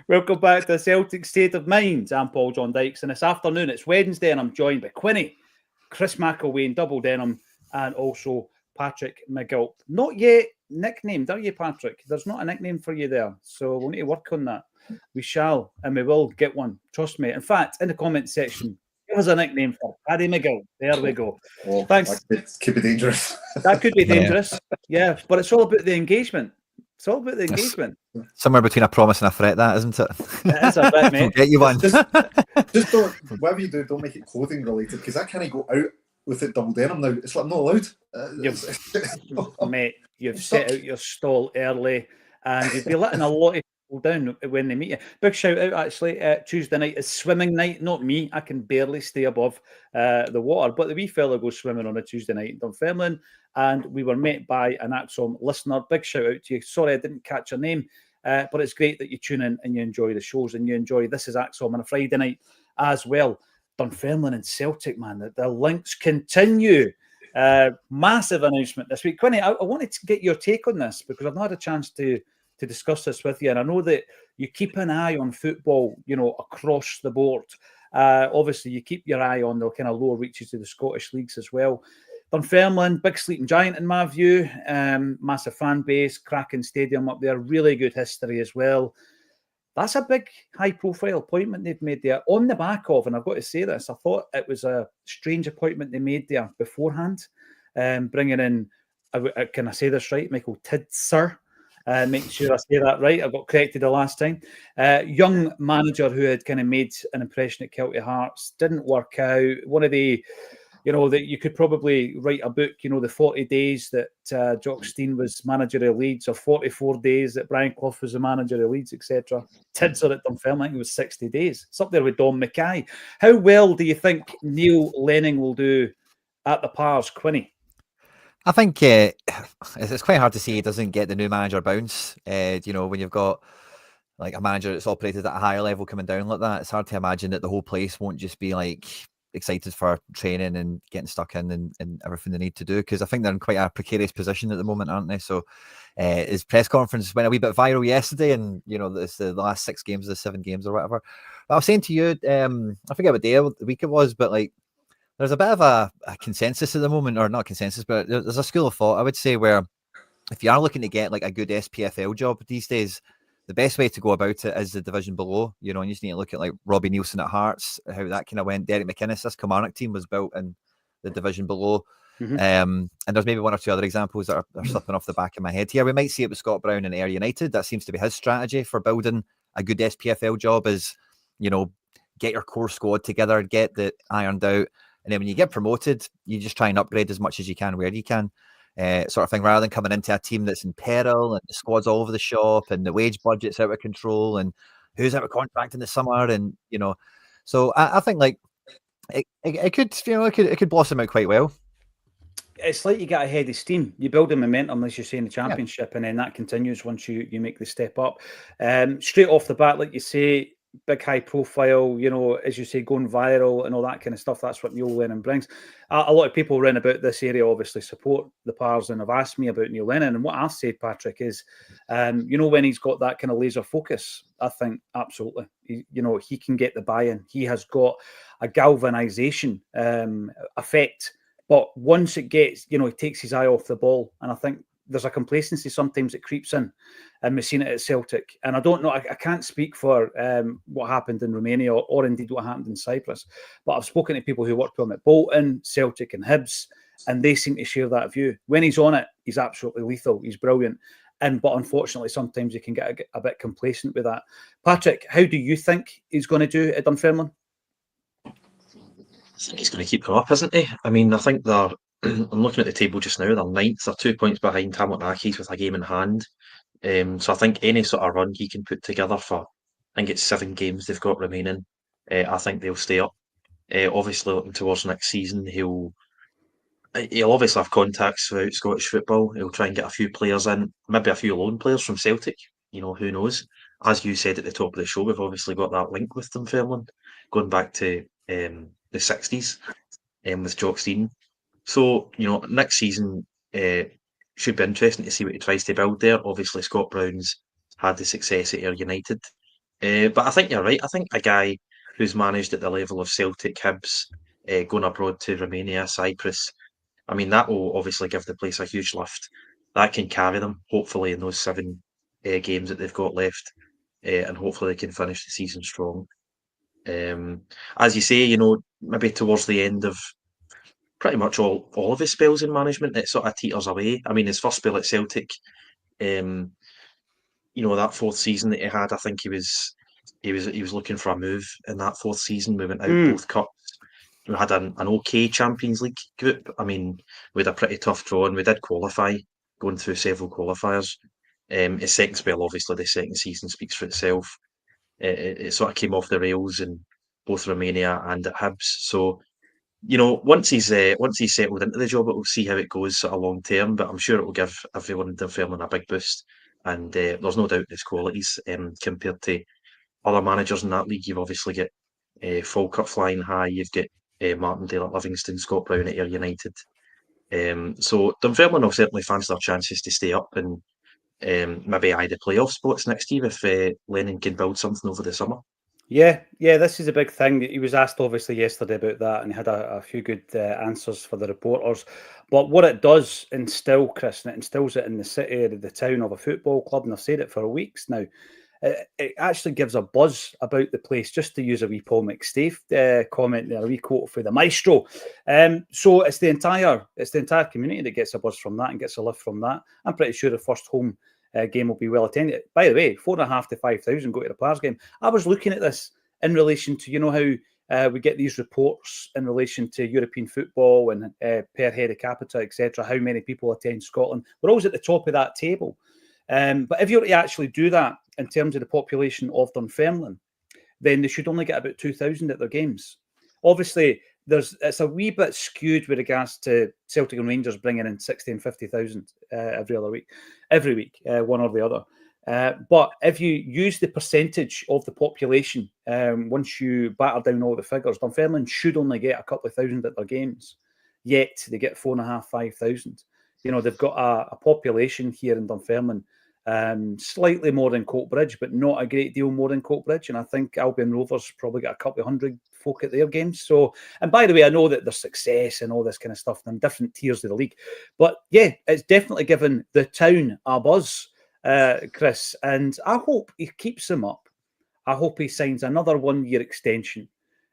Welcome back to Celtic State of Mind. I'm Paul John Dykes, and this afternoon it's Wednesday, and I'm joined by Quinny, Chris McElwain, Double Denim, and also Patrick McGill. Not yet nicknamed, are you, Patrick? There's not a nickname for you there, so we'll need to work on that. We shall, and we will get one. Trust me. In fact, in the comment section, give us a nickname for Paddy McGill. There we go. Oh, thanks. That could be dangerous. That could be dangerous. Yeah, but it's all about the engagement. It's all about the engagement. Somewhere between a promise and a threat, that isn't it? It is a bit, mate. We'll get you one. Just don't, whatever you do, don't make it clothing related, because I can't go out with it double denim now. It's like, I'm not allowed. Mate, you've set out your stall early, and you'd be letting a lot of people down when they meet you. Big shout out, actually. Tuesday night is swimming night. Not me. I can barely stay above the water. But the wee fella goes swimming on a Tuesday night in Dunfermline, and we were met by an Acsom listener. Big shout out to you. Sorry I didn't catch your name, but it's great that you tune in and you enjoy the shows and you enjoy This Is Acsom on a Friday night as well. Dunfermline and Celtic, man, the links continue. Massive announcement this week. Quinny, I wanted to get your take on this because I've not had a chance to discuss this with you, and I know that you keep an eye on football, across the board. Obviously, you keep your eye on the kind of lower reaches of the Scottish leagues as well. Dunfermline, big sleeping giant in my view. Massive fan base, cracking stadium up there, really good history as well. That's a big, high-profile appointment they've made there on the back of, and I've got to say this, I thought it was a strange appointment they made there beforehand, bringing in, can I say this right, Michael Tidser? Make sure I say that right. I got corrected the last time. Young manager who had kind of made an impression at Celtic Hearts, didn't work out. One of the, that you could probably write a book, the 40 days that Jock Stein was manager of Leeds, or 44 days that Brian Clough was the manager of Leeds, etc. Tidser at Dunfermline, I think it was 60 days. It's up there with Dom Mackay. How well do you think Neil Lennon will do at the Pars, Quinny? I think it's quite hard to say he doesn't get the new manager bounce. When you've got like a manager that's operated at a higher level coming down like that, it's hard to imagine that the whole place won't just be like excited for training and getting stuck in and everything they need to do, because I think they're in quite a precarious position at the moment, aren't they? So his press conference went a wee bit viral yesterday, and it's the last 6 games of the 7 games or whatever. But I was saying to you, I forget what day of the week it was, but like there's a bit of a consensus at the moment, or not consensus, but there's a school of thought, I would say, where if you are looking to get like a good SPFL job these days, the best way to go about it is the division below, and you just need to look at like Robbie Neilson at Hearts, how that kind of went. Derek McInnes, this Kilmarnock team was built in the division below. Mm-hmm. And there's maybe 1 or 2 other examples that are slipping off the back of my head here. We might see it with Scott Brown and Ayr United. That seems to be his strategy for building a good SPFL job, is, get your core squad together, get the ironed out. And then when you get promoted, you just try and upgrade as much as you can where you can. Sort of thing, rather than coming into a team that's in peril and the squad's all over the shop and the wage budget's out of control and who's out of contract in the summer, and so I think like it could blossom out quite well. It's like you get ahead of steam. You build a momentum, as you say, in the Championship, and then that continues once you make the step up. Straight off the bat, like you say, big high profile, as you say, going viral and all that kind of stuff. That's what Neil Lennon brings. A lot of people around about this area obviously support the Pars and have asked me about Neil Lennon. And what I've said, Patrick, is, when he's got that kind of laser focus, I think absolutely, he can get the buy-in. He has got a galvanization effect. But once it gets, he takes his eye off the ball. And I think there's a complacency sometimes that creeps in, and we've seen it at Celtic. And I don't know, I can't speak for what happened in Romania or indeed what happened in Cyprus, but I've spoken to people who worked with him at Bolton, Celtic and Hibs, and they seem to share that view. When he's on it, he's absolutely lethal. He's brilliant. But unfortunately, sometimes you can get a bit complacent with that. Patrick, how do you think he's going to do at Dunfermline? I think he's going to keep them up, isn't he? I mean, I think they're... I'm looking at the table just now. They're 9th. They're 2 points behind Hamilton Accies with a game in hand. So I think any sort of run he can put together for, I think it's 7 games they've got remaining, I think they'll stay up. Obviously, looking towards next season, he'll obviously have contacts throughout Scottish football. He'll try and get a few players in, maybe a few loan players from Celtic. Who knows? As you said at the top of the show, we've obviously got that link with Dunfermline, going back to the 60s with Jock Stein. So, next season should be interesting to see what he tries to build there. Obviously, Scott Brown's had the success at Ayr United. But I think you're right. I think a guy who's managed at the level of Celtic, Hibs, going abroad to Romania, Cyprus, I mean, that will obviously give the place a huge lift. That can carry them, hopefully, in those 7 games that they've got left, and hopefully they can finish the season strong. As you say, maybe towards the end of pretty much all of his spells in management, it sort of teeters away. I mean, his first spell at Celtic, um, that fourth season that he had, I think he was looking for a move in that fourth season. We went out both cups. We had an okay Champions League group. I mean, we had a pretty tough draw, and we did qualify, going through several qualifiers. His second spell, obviously, the second season speaks for itself. It sort of came off the rails in both Romania and at Hibs. So, once he's settled into the job, we'll see how it goes sort of long term. But I'm sure it will give everyone in Dunfermline a big boost. And there's no doubt his qualities compared to other managers in that league. You've obviously got Falkirk flying high. You've got Martindale at Livingston, Scott Brown at Ayr United. So Dunfermline will certainly fancy their chances to stay up and maybe eye the playoff spots next year if Lennon can build something over the summer. Yeah, this is a big thing. He was asked obviously yesterday about that, and he had a few good answers for the reporters. But what it does instill, Chris, and it instills it in the city, the town of a football club, and I've said it for weeks now. It actually gives a buzz about the place, just to use a wee Paul McStave comment there, a wee quote for the maestro. So it's the entire community that gets a buzz from that and gets a lift from that. I'm pretty sure the first home game will be well attended. By the way, 4,500 to 5,000 go to the Players' game. I was looking at this in relation to, how we get these reports in relation to European football and per head of capita, etc., how many people attend Scotland. We're always at the top of that table. But if you were to actually do that in terms of the population of Dunfermline, then they should only get about 2,000 at their games. Obviously, it's a wee bit skewed with regards to Celtic and Rangers bringing in 60 and 50,000 every week, one or the other. But if you use the percentage of the population, once you batter down all the figures, Dunfermline should only get a couple of thousand at their games, yet they get 4,500, 5,000. They've got a population here in Dunfermline, slightly more than Coatbridge, but not a great deal more than Coatbridge. And I think Albion Rovers probably got a couple of hundred folk at their games. So, and by the way, I know that there's success and all this kind of stuff in different tiers of the league. But yeah, it's definitely given the town a buzz, Chris. And I hope he keeps him up. I hope he signs another 1-year extension.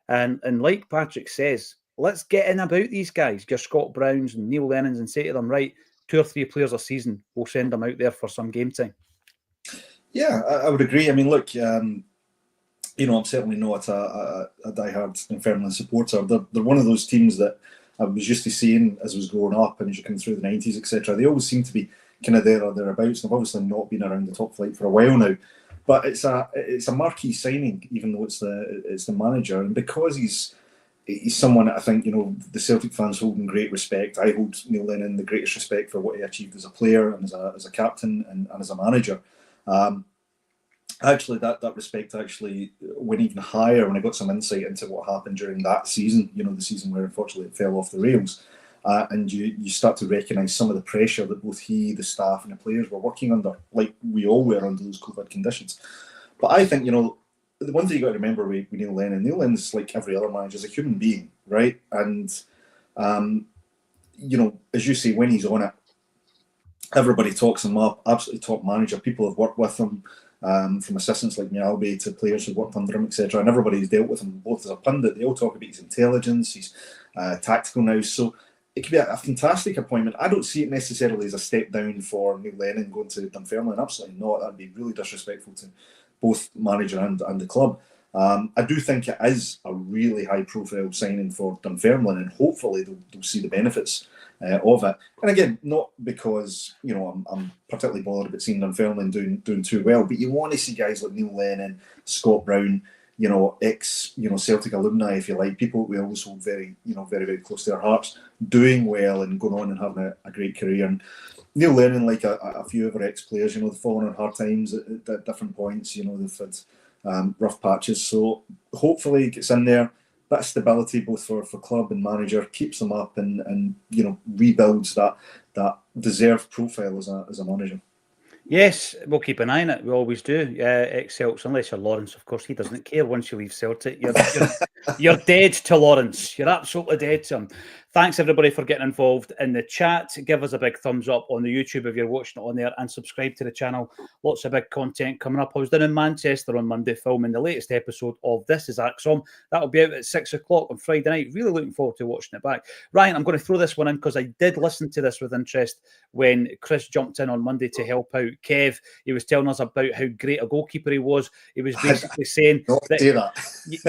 And like Patrick says, let's get in about these guys, your Scott Browns and Neil Lennons, and say to them, right, 2 or 3 players a season, we'll send them out there for some game time. Yeah, I would agree. I mean, look, I'm certainly not a diehard Dunfermline supporter. They're one of those teams that I was used to seeing as I was growing up and as you come through the 90s, etc. They always seem to be kind of there or thereabouts. They've obviously not been around the top flight for a while now. But it's a marquee signing, even though it's the manager. And because he's someone that I think, the Celtic fans hold in great respect. I hold Neil Lennon the greatest respect for what he achieved as a player and as a captain and as a manager. Actually, that respect actually went even higher when I got some insight into what happened during that season, the season where unfortunately it fell off the rails. And you start to recognise some of the pressure that both he, the staff and the players were working under, like we all were under those COVID conditions. But I think, the one thing you got to remember with Neil Lennon's like every other manager, is a human being, right? And, as you say, when he's on it, everybody talks him up, absolutely top manager. People have worked with him, from assistants like Mialbi to players who've worked under him, etc. And everybody's dealt with him, both as a pundit. They all talk about his intelligence, his tactical nous. So it could be a fantastic appointment. I don't see it necessarily as a step down for Neil Lennon going to Dunfermline. Absolutely not. That'd be really disrespectful to both manager and the club. I do think it is a really high-profile signing for Dunfermline, and hopefully they'll see the benefits of it. And again, not because I'm particularly bothered about seeing Dunfermline doing too well, but you want to see guys like Neil Lennon, Scott Brown, ex Celtic alumni, if you like, people we always hold very very close to our hearts, doing well and going on and having a great career. And Neil Lennon, like a few of our ex-players, they've fallen on hard times at different points. They've had rough patches. So hopefully it gets in there, bit of stability both for club and manager, keeps them up and rebuilds that deserved profile as a manager. Yes, we'll keep an eye on it. We always do. Ex-Celts, unless you're Lawrence, of course, he doesn't care once you leave Celtic. You're dead to Lawrence. You're absolutely dead to him. Thanks, everybody, for getting involved in the chat. Give us a big thumbs up on the YouTube if you're watching it on there, and subscribe to the channel. Lots of big content coming up. I was down in Manchester on Monday filming the latest episode of This Is Acsom. That'll be out at 6 o'clock on Friday night. Really looking forward to watching it back. Ryan, I'm going to throw this one in because I did listen to this with interest when Chris jumped in on Monday to help out Kev. He was telling us about how great a goalkeeper he was. He was basically saying that.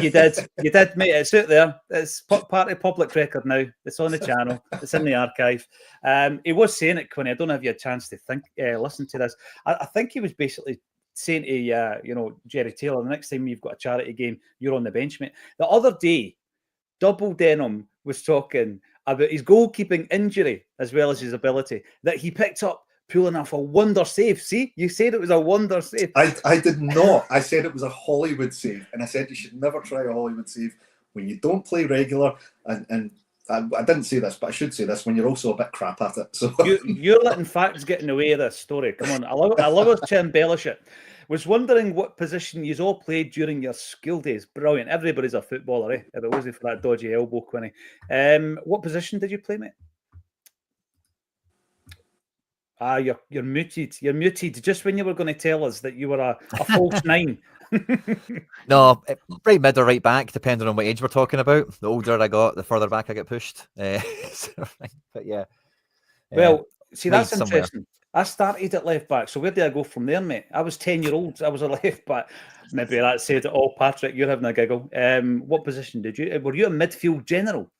You did, mate. It's out there. It's part of public record now. It's on the channel. It's in the archive. He was saying it, Quinny. I don't know if you had a chance to listen to this. I think he was basically saying to Jerry Taylor, the next time you've got a charity game, you're on the bench, mate. The other day, Double Denim was talking about his goalkeeping injury as well as his ability that he picked up pulling off a wonder save. See, you said it was a wonder save. I did not. I said it was a Hollywood save, and I said you should never try a Hollywood save when you don't play regular. And I didn't say this, but I should say this: when you're also a bit crap at it. So you're letting facts get in the way of this story. Come on, I love us to embellish it. Was wondering what position you all played during your school days. Brilliant. Everybody's a footballer, eh? If it wasn't for that dodgy elbow, Quinny. What position did you play, mate? You're muted. You're muted just when you were going to tell us that you were a false nine. No, right mid or right back, depending on what age we're talking about. The older I got, the further back I get pushed. But yeah. Well, see, that's somewhere. interesting. I started at left back. So where did I go from there, mate? I was 10-year-old. I was a left back. Maybe that said it all, Patrick. You're having a giggle. What position did you? Were you a midfield general?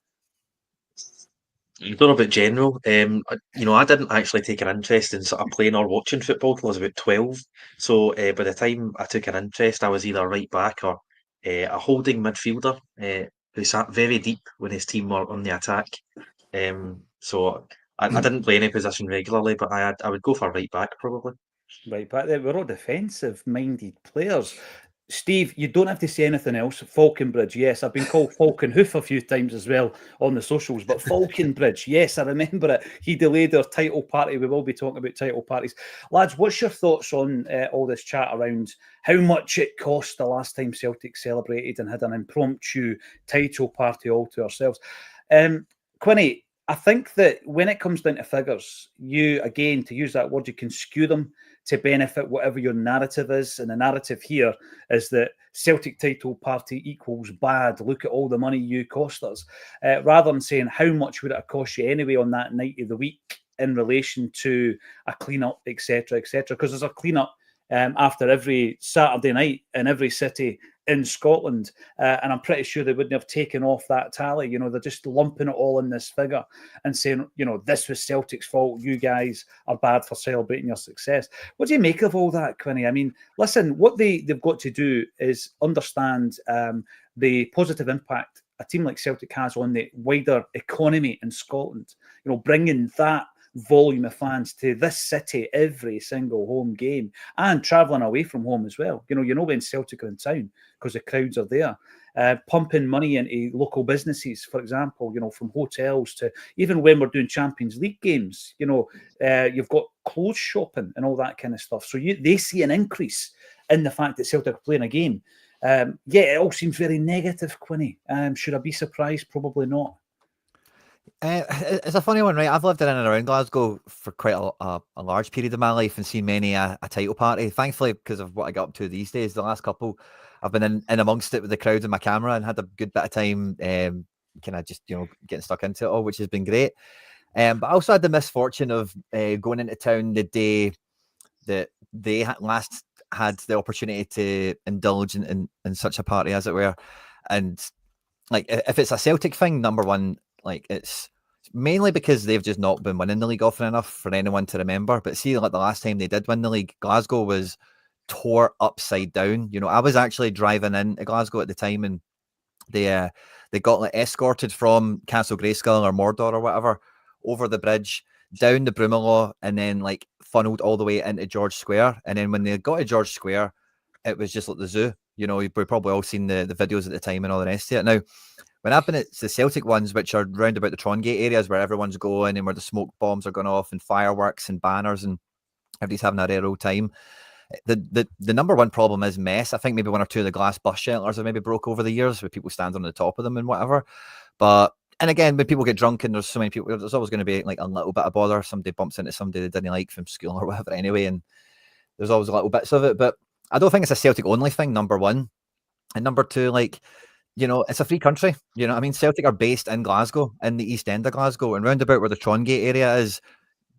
A little bit general. I didn't actually take an interest in sort of playing or watching football till I was about 12. So by the time I took an interest, I was either right back or a holding midfielder who sat very deep when his team were on the attack. So I didn't play any position regularly, but I would go for right back probably. Right back there. We're all defensive-minded players. Steve, you don't have to say anything else. Falconbridge, yes. I've been called Falconhoof a few times as well on the socials, but Falconbridge, yes, I remember it. He delayed our title party. We will be talking about title parties. Lads, what's your thoughts on all this chat around how much it cost the last time Celtic celebrated and had an impromptu title party all to ourselves? Quinny, I think that when it comes down to figures, you, again, to use that word, you can skew them to benefit whatever your narrative is. And the narrative here is that Celtic title party equals bad. Look at all the money you cost us. Rather than saying how much would it have cost you anyway on that night of the week in relation to a clean-up, etc., etc. Because there's a clean-up after every Saturday night in every city in Scotland. And I'm pretty sure they wouldn't have taken off that tally. You know, they're just lumping it all in this figure and saying, you know, this was Celtic's fault. You guys are bad for celebrating your success. What do you make of all that, Quinny? I mean, listen, what they've got to do is understand the positive impact a team like Celtic has on the wider economy in Scotland. You know, bringing that volume of fans to this city every single home game and travelling away from home as well. You know when Celtic are in town because the crowds are there. Pumping money into local businesses, for example, you know, from hotels to even when we're doing Champions League games, you know, you've got clothes shopping and all that kind of stuff. So they see an increase in the fact that Celtic are playing a game. It all seems very negative, Quinny. Should I be surprised? Probably not. It's a funny one, right? I've lived in and around Glasgow for quite a large period of my life and seen many a title party. Thankfully, because of what I got up to these days, the last couple, I've been in amongst it with the crowd and my camera and had a good bit of time kind of just, you know, getting stuck into it all, which has been great. But I also had the misfortune of going into town the day that they last had the opportunity to indulge in such a party, as it were. And like, if it's a Celtic thing, number one, like, it's mainly because they've just not been winning the league often enough for anyone to remember. But see, like the last time they did win the league, Glasgow was tore upside down. You know, I was actually driving into Glasgow at the time, and they got like escorted from Castle Grayskull or Mordor or whatever over the bridge down the Brummelaw and then like funneled all the way into George Square. And then when they got to George Square, it was just like the zoo. You know, we've probably all seen the videos at the time and all the rest of it. Now, when I've been at the Celtic ones, which are round about the Trongate areas where everyone's going and where the smoke bombs are going off and fireworks and banners and Everybody's having a rare old time. The number one problem is mess. I think maybe one or two of the glass bus shelters have maybe broke over the years with people standing on the top of them and whatever. But, and again, when people get drunk and there's so many people, there's always going to be like a little bit of bother. Somebody bumps into somebody they didn't like from school or whatever anyway, and there's always little bits of it. But I don't think it's a Celtic only thing, number one. And number two, like, you know, it's a free country. You know what I mean? Celtic are based in Glasgow, in the east end of Glasgow, and round about where the Trongate area is,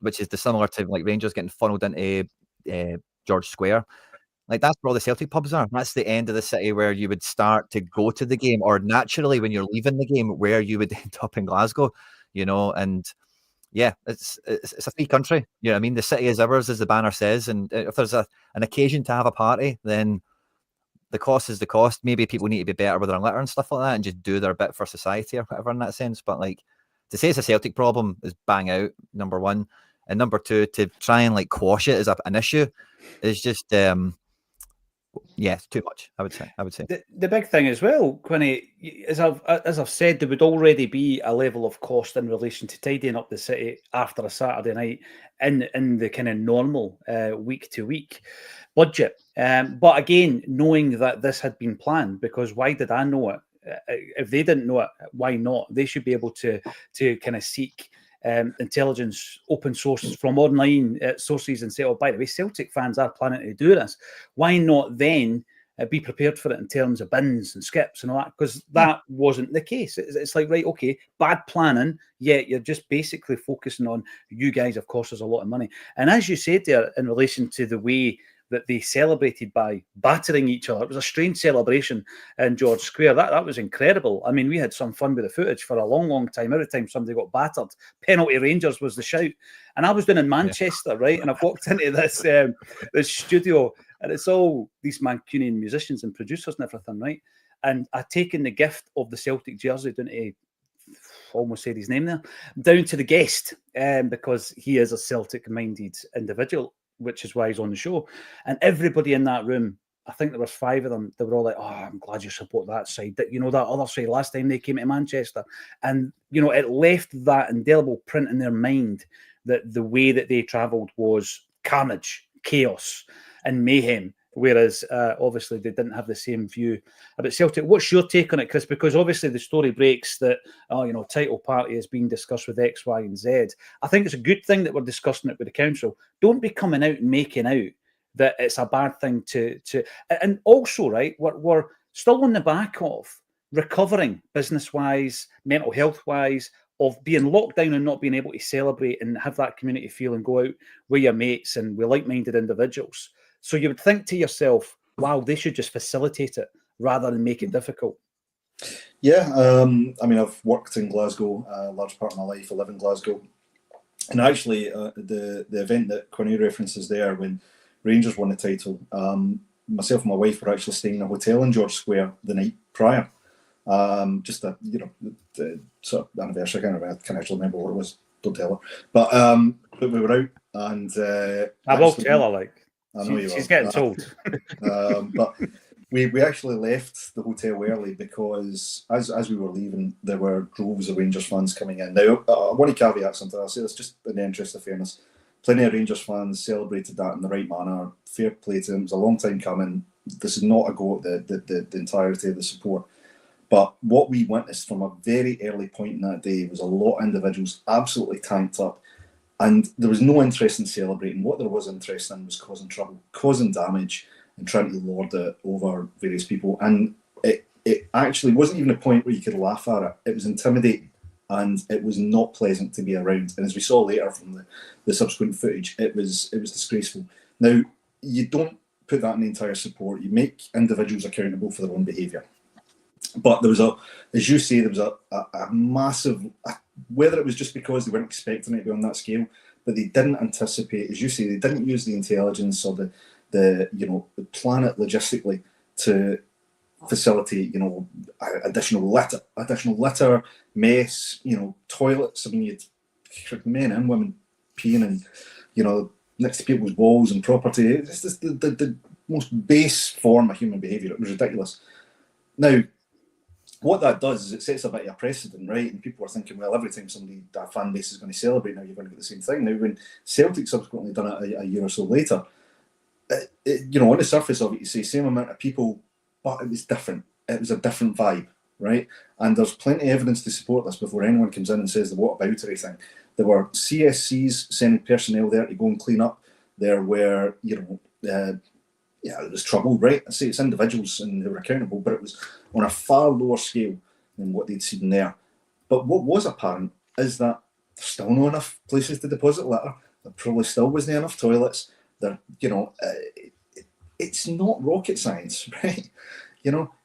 which is similar to like Rangers getting funneled into George Square. Like, that's where all the Celtic pubs are. That's the end of the city where you would start to go to the game, or naturally when you're leaving the game, where you would end up in Glasgow, you know. And yeah, it's a free country. You know what I mean? The city is ours, as the banner says. And if there's an occasion to have a party, then the cost is the cost. Maybe people need to be better with their litter and stuff like that and just do their bit for society or whatever in that sense. But like, to say it's a Celtic problem is bang out, number one. And number two, to try and like quash it as an issue is just yeah, it's too much. I would say. The big thing as well, Quinny, as I've said, there would already be a level of cost in relation to tidying up the city after a Saturday night in the kind of normal week to week budget. But again, knowing that this had been planned, because why did I know it? If they didn't know it, why not? They should be able to kind of seek intelligence, open sources from online sources and say, oh, by the way, Celtic fans are planning to do this. Why not then be prepared for it in terms of bins and skips and all that? Because that wasn't the case. It's like, right, okay, bad planning, yet you're just basically focusing on you guys, of course, there's a lot of money. And as you said there, in relation to the way that they celebrated by battering each other. It was a strange celebration in George Square. That was incredible. I mean, we had some fun with the footage for a long, long time. Every time somebody got battered, penalty Rangers was the shout. And I was down in Manchester, right? And I've walked into this studio, and it's all these Mancunian musicians and producers and everything, right? And I'd taken the gift of the Celtic jersey down to, almost said his name there, down to the guest, because he is a Celtic-minded individual, which is why he's on the show. And everybody in that room, I think there was 5 of them, they were all like, oh, I'm glad you support that side. That, you know, that other side last time they came to Manchester. And, you know, it left that indelible print in their mind that the way that they travelled was carnage, chaos and mayhem. Whereas, obviously, they didn't have the same view about Celtic. What's your take on it, Chris? Because obviously the story breaks that, oh, you know, title party is being discussed with X, Y, and Z. I think it's a good thing that we're discussing it with the council. Don't be coming out and making out that it's a bad thing to. And also, right, we're still on the back of recovering business-wise, mental health-wise, of being locked down and not being able to celebrate and have that community feel and go out with your mates and with like-minded individuals. So you would think to yourself, wow, they should just facilitate it rather than make it difficult. Yeah, I mean, I've worked in Glasgow a large part of my life. I live in Glasgow. And actually, the event that Quinny references there, when Rangers won the title, myself and my wife were actually staying in a hotel in George Square the night prior. Just a, you know, the sort of anniversary. I can't actually remember what it was. Don't tell her. But we were out, and I will tell her, like. I know she's getting told. But we actually left the hotel early because as we were leaving, there were droves of Rangers fans coming in. Now, I want to caveat something. I'll say this just in the interest of fairness. Plenty of Rangers fans celebrated that in the right manner. Fair play to them. It was a long time coming. This is not a go at the entirety of the support. But what we witnessed from a very early point in that day was a lot of individuals absolutely tanked up. And there was no interest in celebrating. What there was interest in was causing trouble, causing damage, and trying to lord it over various people. And it actually wasn't even a point where you could laugh at it. It was intimidating, and it was not pleasant to be around. And as we saw later from the subsequent footage, it was disgraceful. Now, you don't put that in the entire support. You make individuals accountable for their own behaviour. But there was as you say, there was a massive, whether it was just because they weren't expecting it to be on that scale, but they didn't anticipate, as you say, they didn't use the intelligence or the plan it logistically to facilitate, additional litter, mess, toilets. I mean, you had men and women peeing and, next to people's walls and property. It's just the most base form of human behaviour. It was ridiculous. Now, what that does is it sets a bit of a precedent, right? And people are thinking, well, every time a fan base is going to celebrate, now you're going to get the same thing. Now, when Celtic subsequently done it a year or so later, on the surface of it, you say same amount of people, but it was different. It was a different vibe, right? And there's plenty of evidence to support this before anyone comes in and says the whataboutery thing. There were CSCs sending personnel there to go and clean up. There were, it was trouble, right? I say it's individuals and who were accountable, but it was on a far lower scale than what they'd seen there. But what was apparent is that there's still not enough places to deposit litter. There probably still wasn't enough toilets. It's not rocket science, right?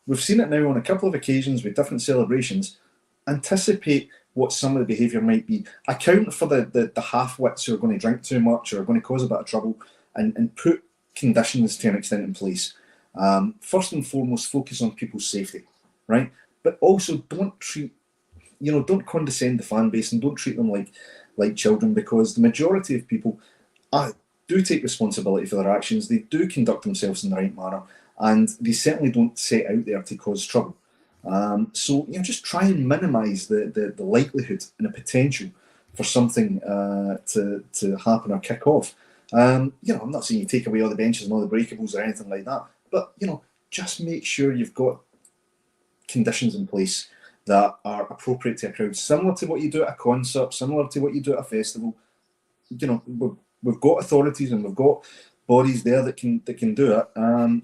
We've seen it now on a couple of occasions with different celebrations. Anticipate what some of the behaviour might be. Account for the half-wits who are going to drink too much or are going to cause a bit of trouble, and put conditions to an extent in place. First and foremost, focus on people's safety, right? But also don't condescend the fan base and don't treat them like children, because the majority of people do take responsibility for their actions. They do conduct themselves in the right manner, and they certainly don't set out there to cause trouble. So just try and minimise the likelihood and the potential for something to happen or kick off. I'm not saying you take away all the benches and all the breakables or anything like that, but just make sure you've got conditions in place that are appropriate to a crowd, similar to what you do at a concert, similar to what you do at a festival. We've got authorities and we've got bodies there that can do it.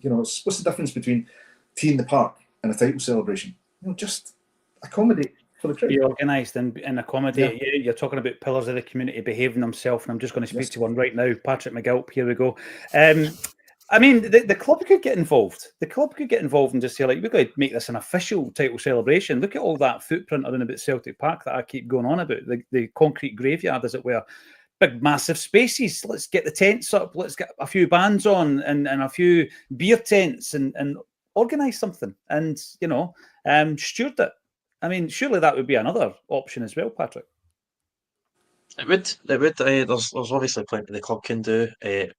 What's the difference between tea in the park and a title celebration? Just accommodate for the crowd. Be organised and accommodate. Yeah. You're talking about pillars of the community behaving themselves, and I'm just going to speak to one right now. Patrick McGilp, here we go. The club could get involved. The club could get involved and just say, we're going to make this an official title celebration. Look at all that footprint around about Celtic Park that I keep going on about, the concrete graveyard, as it were. Big, massive spaces. Let's get the tents up. Let's get a few bands on and a few beer tents and organise something and, steward it. Surely that would be another option as well, Patrick. It would. There's obviously plenty the club can do. If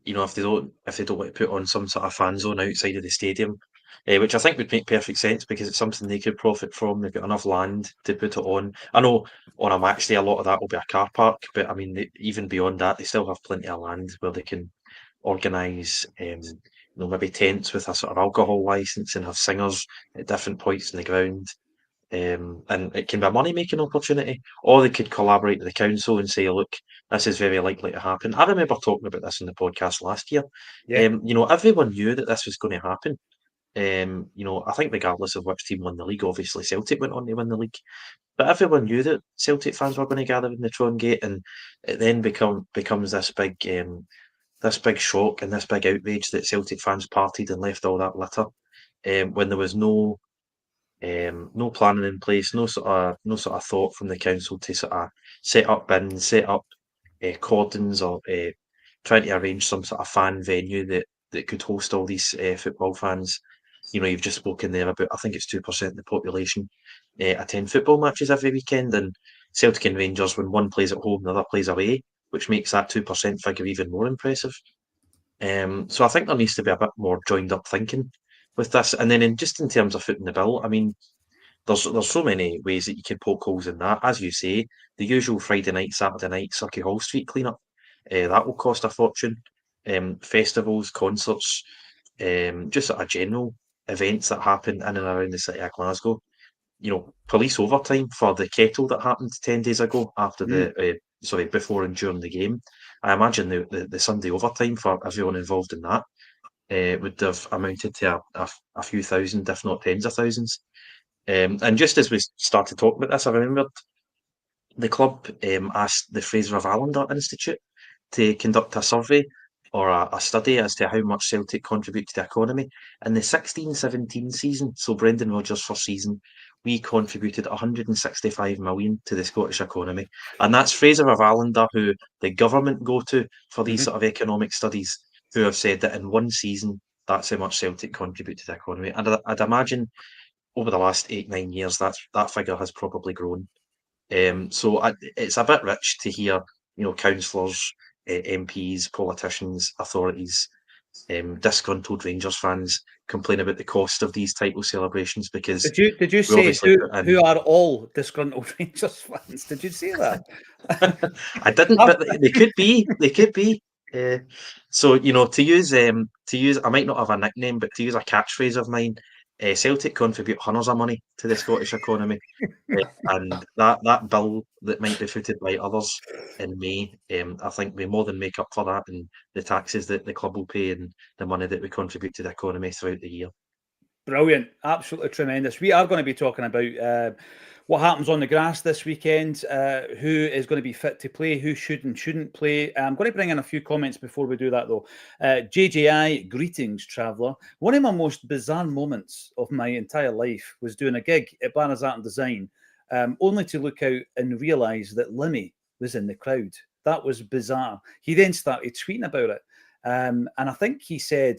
they don't want to put on some sort of fan zone outside of the stadium, which I think would make perfect sense because it's something they could profit from. They've got enough land to put it on. I know on a match day a lot of that will be a car park, but even beyond that, they still have plenty of land where they can organise, maybe tents with a sort of alcohol licence and have singers at different points in the ground. And it can be a money-making opportunity, or they could collaborate with the council and say, look, this is very likely to happen. I remember talking about this in the podcast last year. Yeah. Everyone knew that this was going to happen. I think regardless of which team won the league, obviously Celtic went on to win the league, but everyone knew that Celtic fans were going to gather in the Tron Gate, and it then becomes this big shock and this big outrage that Celtic fans partied and left all that litter when there was no planning in place, no sort of thought from the council to sort of set up bins, set up cordons, or trying to arrange some sort of fan venue that could host all these football fans. You've just spoken there about, I think it's 2% of the population attend football matches every weekend, and Celtic and Rangers, when one plays at home, the other plays away, which makes that 2% figure even more impressive. So I think there needs to be a bit more joined up thinking with this. And then in terms of footing the bill, there's so many ways that you can poke holes in that. As you say, the usual Friday night, Saturday night Circuit Hall Street cleanup, that will cost a fortune. Festivals, concerts, just sort of general events that happen in and around the city of Glasgow. Police overtime for the kettle that happened 10 days ago after before and during the game. I imagine the Sunday overtime for everyone involved in that would have amounted to a few thousand, if not tens of thousands. And just as we started talking about this, I remembered the club asked the Fraser of Allender Institute to conduct a survey or a study as to how much Celtic contribute to the economy. In the 16-17 season, so Brendan Rodgers' first season, we contributed 165 million to the Scottish economy. And that's Fraser of Allender, who the government go to for these sort of economic studies, who have said that in one season, that's how much Celtic contribute to the economy. And I'd imagine over the last 8-9 years, that figure has probably grown. So it's a bit rich to hear, councillors, MPs, politicians, authorities disgruntled Rangers fans complain about the cost of these title celebrations, because Did you we say obviously put in. who are all disgruntled Rangers fans? Did you say that? I didn't, but they could be. They could be. So to use, I might not have a nickname, but to use a catchphrase of mine, Celtic contribute hundreds of money to the Scottish economy, and that bill that might be footed by others in May, I think we more than make up for that in the taxes that the club will pay and the money that we contribute to the economy throughout the year. Brilliant, absolutely tremendous. We are going to be talking about what happens on the grass this weekend, who is going to be fit to play, who should and shouldn't play. I'm going to bring in a few comments before we do that, though. JJI, greetings, traveller. One of my most bizarre moments of my entire life was doing a gig at Banners Art and Design, only to look out and realise that Limmy was in the crowd. That was bizarre. He then started tweeting about it. And I think he said,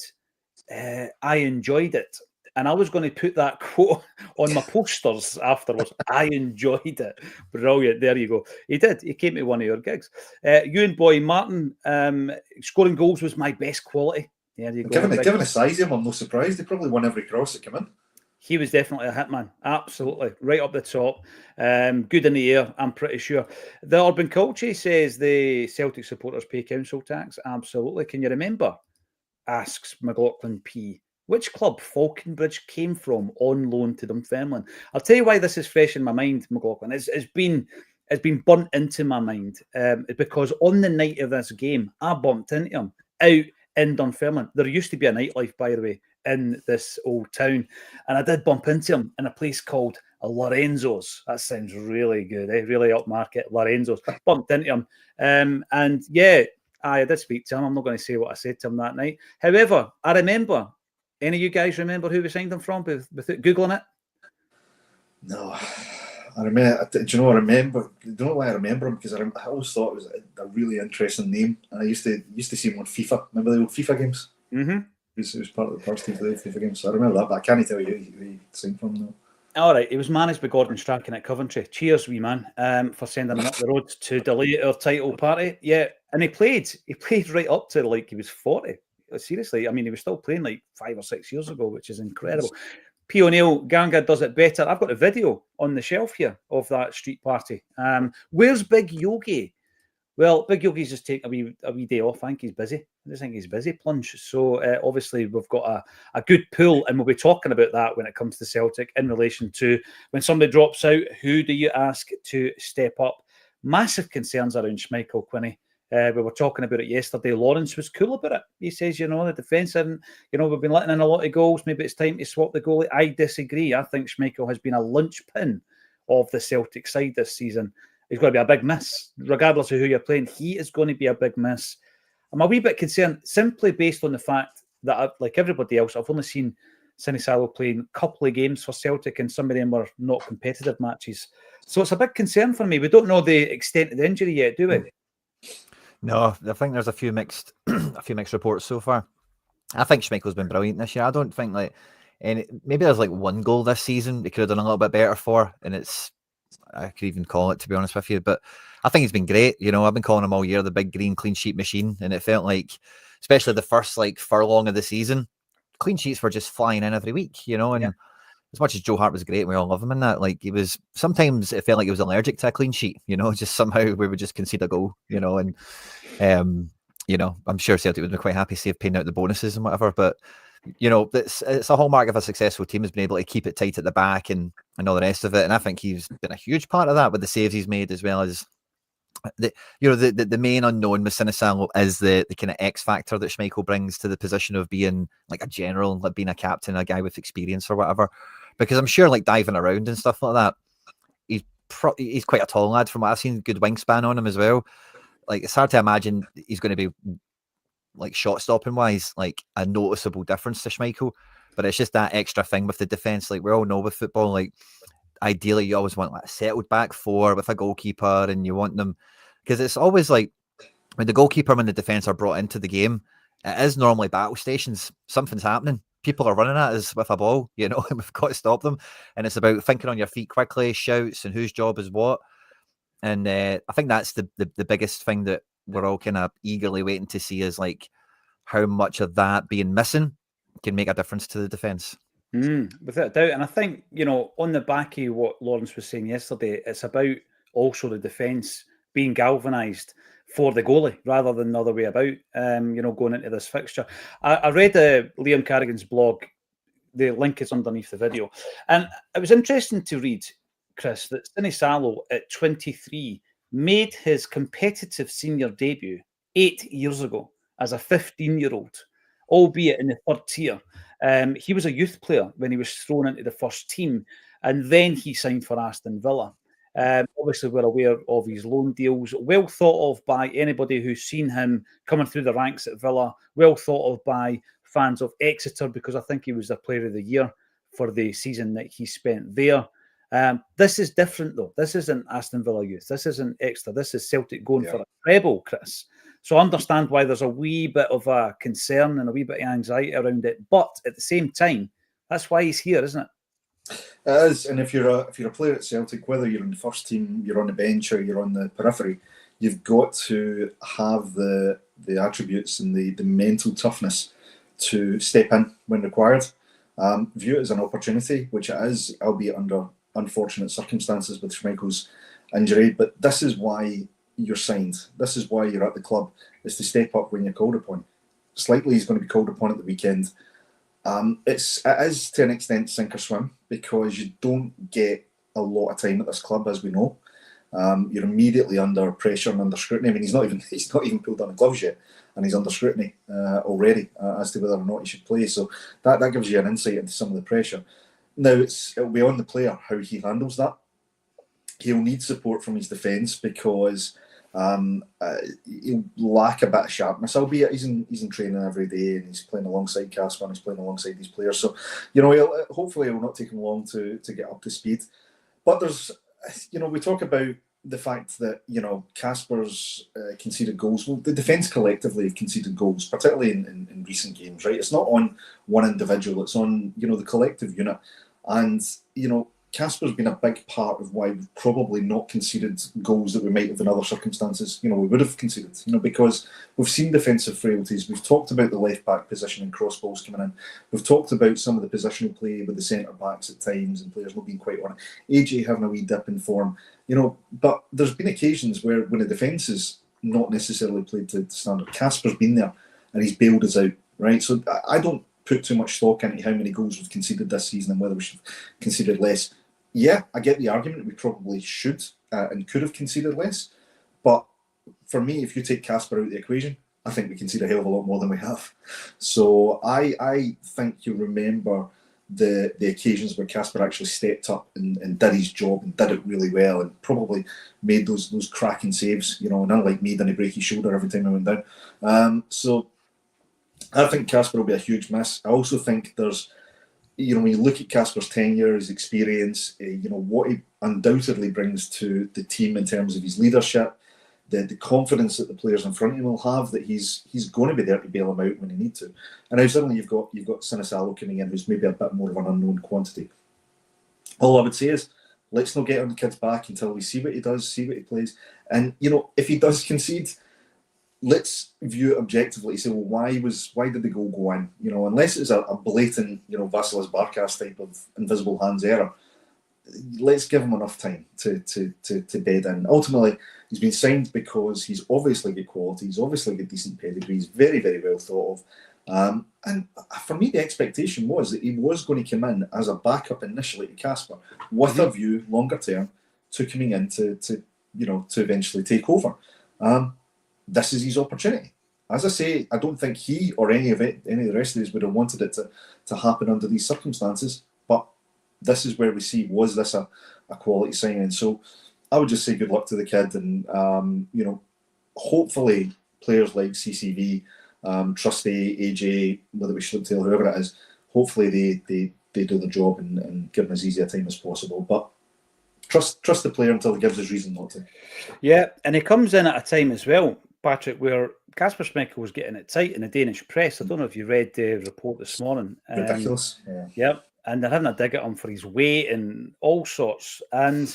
I enjoyed it. And I was going to put that quote on my posters afterwards. I enjoyed it. Brilliant. There you go. He did. He came to one of your gigs. You and Boy Martin, scoring goals was my best quality. There you go. Given the size of him, I'm not surprised. He probably won every cross that came in. He was definitely a hitman. Absolutely. Right up the top. Good in the air, I'm pretty sure. The Urban Culture says the Celtic supporters pay council tax. Absolutely. Can you remember? Asks McLaughlin P. Which club Falconbridge came from on loan to Dunfermline? I'll tell you why this is fresh in my mind, McLaughlin. It's been burnt into my mind because on the night of this game, I bumped into him out in Dunfermline. There used to be a nightlife, by the way, in this old town, and I did bump into him in a place called Lorenzo's. That sounds really good, eh? Really upmarket, Lorenzo's. Bumped into him, and yeah, I did speak to him. I'm not going to say what I said to him that night. However, I remember. Any of you guys remember who we signed him from without Googling it? No. I remember. Do you know what I remember? I don't know why I remember him, because I always thought it was a really interesting name. And I used to see him on FIFA. Remember the old FIFA games? Mm-hmm. He was part of the first team for the old FIFA games. So I remember that, but I can't tell you who he signed from now. All right, he was managed by Gordon Strachan at Coventry. Cheers, wee man, for sending him up the road to delay our title party. Yeah, and he played right up to like he was 40. Seriously, I mean, he was still playing like 5 or 6 years ago, which is incredible. P. O'Neill, Ganga does it better. I've got a video on the shelf here of that street party. Where's Big Yogi? Well, Big Yogi's just taking a wee day off. I think he's busy. I just think he's busy, Plunge. So obviously we've got a good pool, and we'll be talking about that when it comes to Celtic in relation to when somebody drops out, who do you ask to step up? Massive concerns around Schmeichel, Quinny. We were talking about it yesterday. Lawrence was cool about it. He says, the defence isn't, we've been letting in a lot of goals. Maybe it's time to swap the goalie. I disagree. I think Schmeichel has been a linchpin of the Celtic side this season. He's going to be a big miss. Regardless of who you're playing, he is going to be a big miss. I'm a wee bit concerned simply based on the fact that, like everybody else, I've only seen Sinisalo playing a couple of games for Celtic, and some of them were not competitive matches. So it's a big concern for me. We don't know the extent of the injury yet, do we? No, I think there's a few mixed reports so far. I think Schmeichel's been brilliant this year. I don't think maybe there's like one goal this season they could have done a little bit better for, and I could even call it, to be honest with you. But I think he's been great. I've been calling him all year the big green clean sheet machine, and it felt like, especially the first furlong of the season, clean sheets were just flying in every week. And as much as Joe Hart was great, we all love him in that. Sometimes it felt like he was allergic to a clean sheet. Just somehow we would just concede a goal. And I'm sure Celtic would be quite happy to see paying out the bonuses and whatever. But it's a hallmark of a successful team has been able to keep it tight at the back and all the rest of it. And I think he's been a huge part of that with the saves he's made, as well as the main unknown with Sinisalo is the kind of X factor that Schmeichel brings to the position of being like a general, like being a captain, a guy with experience or whatever. Because I'm sure diving around and stuff like that, he's quite a tall lad from what I've seen. Good wingspan on him as well. It's hard to imagine he's going to be shot stopping wise, a noticeable difference to Schmeichel. But it's just that extra thing with the defense. We all know with football, ideally you always want a settled back four with a goalkeeper, and you want them, because it's always when the goalkeeper and the defense are brought into the game, it is normally battle stations. Something's happening. People are running at us with a ball, and we've got to stop them. And it's about thinking on your feet quickly, shouts, and whose job is what. And I think that's the biggest thing that we're all kind of eagerly waiting to see is how much of that being missing can make a difference to the defence. Without a doubt. And I think, on the back of what Lawrence was saying yesterday, it's about also the defence being galvanised for the goalie rather than the other way about, going into this fixture. I read Liam Carrigan's blog. The link is underneath the video. And it was interesting to read, Chris, that Sinisalo at 23 made his competitive senior debut 8 years ago as a 15-year-old, albeit in the third tier. He was a youth player when he was thrown into the first team, and then he signed for Aston Villa. Obviously, we're aware of his loan deals, well thought of by anybody who's seen him coming through the ranks at Villa, well thought of by fans of Exeter, because I think he was the player of the year for the season that he spent there. This is different, though. This isn't Aston Villa youth. This isn't Exeter. This is Celtic going for a treble, Chris. So I understand why there's a wee bit of a concern and a wee bit of anxiety around it. But at the same time, that's why he's here, isn't it? It is, and if you're a player at Celtic, whether you're in the first team, you're on the bench, or you're on the periphery, you've got to have the attributes and the mental toughness to step in when required. View it as an opportunity, which it is, albeit under unfortunate circumstances with Schmeichel's injury. But this is why you're signed. This is why you're at the club, is to step up when you're called upon. Slightly, he's going to be called upon at the weekend. It is to an extent sink or swim, because you don't get a lot of time at this club, as we know. You're immediately under pressure and under scrutiny. I mean, he's not even pulled on the gloves yet, and he's under scrutiny already as to whether or not he should play. So that gives you an insight into some of the pressure. Now it'll be on the player how he handles that. He'll need support from his defence, because he'll lack a bit of sharpness, albeit he's in training every day and he's playing alongside Casper and he's playing alongside these players. So, hopefully it will not take him long to get up to speed. But there's, we talk about the fact that, Casper's conceded goals. Well, the defence collectively have conceded goals, particularly in recent games, right? It's not on one individual, it's on, the collective unit. And, Casper's been a big part of why we've probably not conceded goals that we might have in other circumstances, we would have conceded, because we've seen defensive frailties. We've talked about the left-back position and cross balls coming in. We've talked about some of the positional play with the centre-backs at times and players not being quite on it. AJ having a wee dip in form, but there's been occasions where when the defence is not necessarily played to standard, Casper's been there and he's bailed us out, right? So I don't put too much stock into how many goals we've conceded this season and whether we should have conceded less. Yeah, I get the argument. We probably should and could have conceded less. But for me, if you take Casper out of the equation, I think we concede a hell of a lot more than we have. So I think you remember the occasions where Casper actually stepped up and did his job and did it really well and probably made those cracking saves. And unlike me, didn't break his shoulder every time I went down. So I think Casper will be a huge miss. I also think there's, when you look at Casper's tenure, his experience, what he undoubtedly brings to the team in terms of his leadership, the confidence that the players in front of him will have that he's going to be there to bail them out when he need to. And now suddenly you've got Sinisalo coming in, who's maybe a bit more of an unknown quantity. All I would say is, let's not get on the kid's back until we see what he does, see what he plays. And, if he does concede, let's view it objectively. Say, well, why did the goal go in? Unless it's a blatant, Vasilis Barkas type of invisible hands error, let's give him enough time to bed in. Ultimately, he's been signed because he's obviously good quality, he's obviously got decent pedigree, he's very, very well thought of. And for me, the expectation was that he was going to come in as a backup initially to Casper, with a view longer term to coming in to eventually take over. This is his opportunity. As I say, I don't think he or any of the rest of us would have wanted it to happen under these circumstances. But this is where we see, was this a quality signing? So I would just say good luck to the kid, and hopefully players like CCV, Trusty, AJ, whether we should tell whoever it is, hopefully they do the job and give him as easy a time as possible. But trust the player until he gives us reason not to. Yeah, and he comes in at a time as well, Patrick, where Kasper Schmeichel was getting it tight in the Danish press. I don't know if you read the report this morning. Ridiculous. Yeah, and they're having a dig at him for his weight and all sorts. And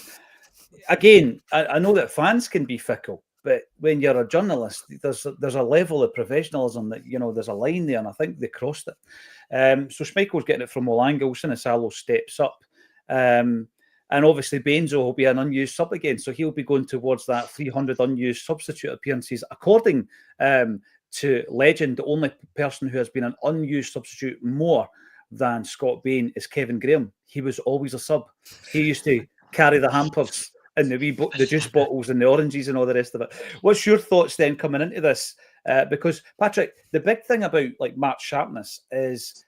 again, I know that fans can be fickle, But when you're a journalist, there's a level of professionalism that, there's a line there, and I think they crossed it. So Schmeichel's getting it from all angles, Sinisalo steps up. And obviously Benzo will be an unused sub again, so he'll be going towards that 300 unused substitute appearances. According to legend, the only person who has been an unused substitute more than Scott Bain is Kevin Graham. He was always a sub. He used to carry the hampers and the juice bottles and the oranges and all the rest of it. What's your thoughts then coming into this? Because, Patrick, the big thing about match sharpness is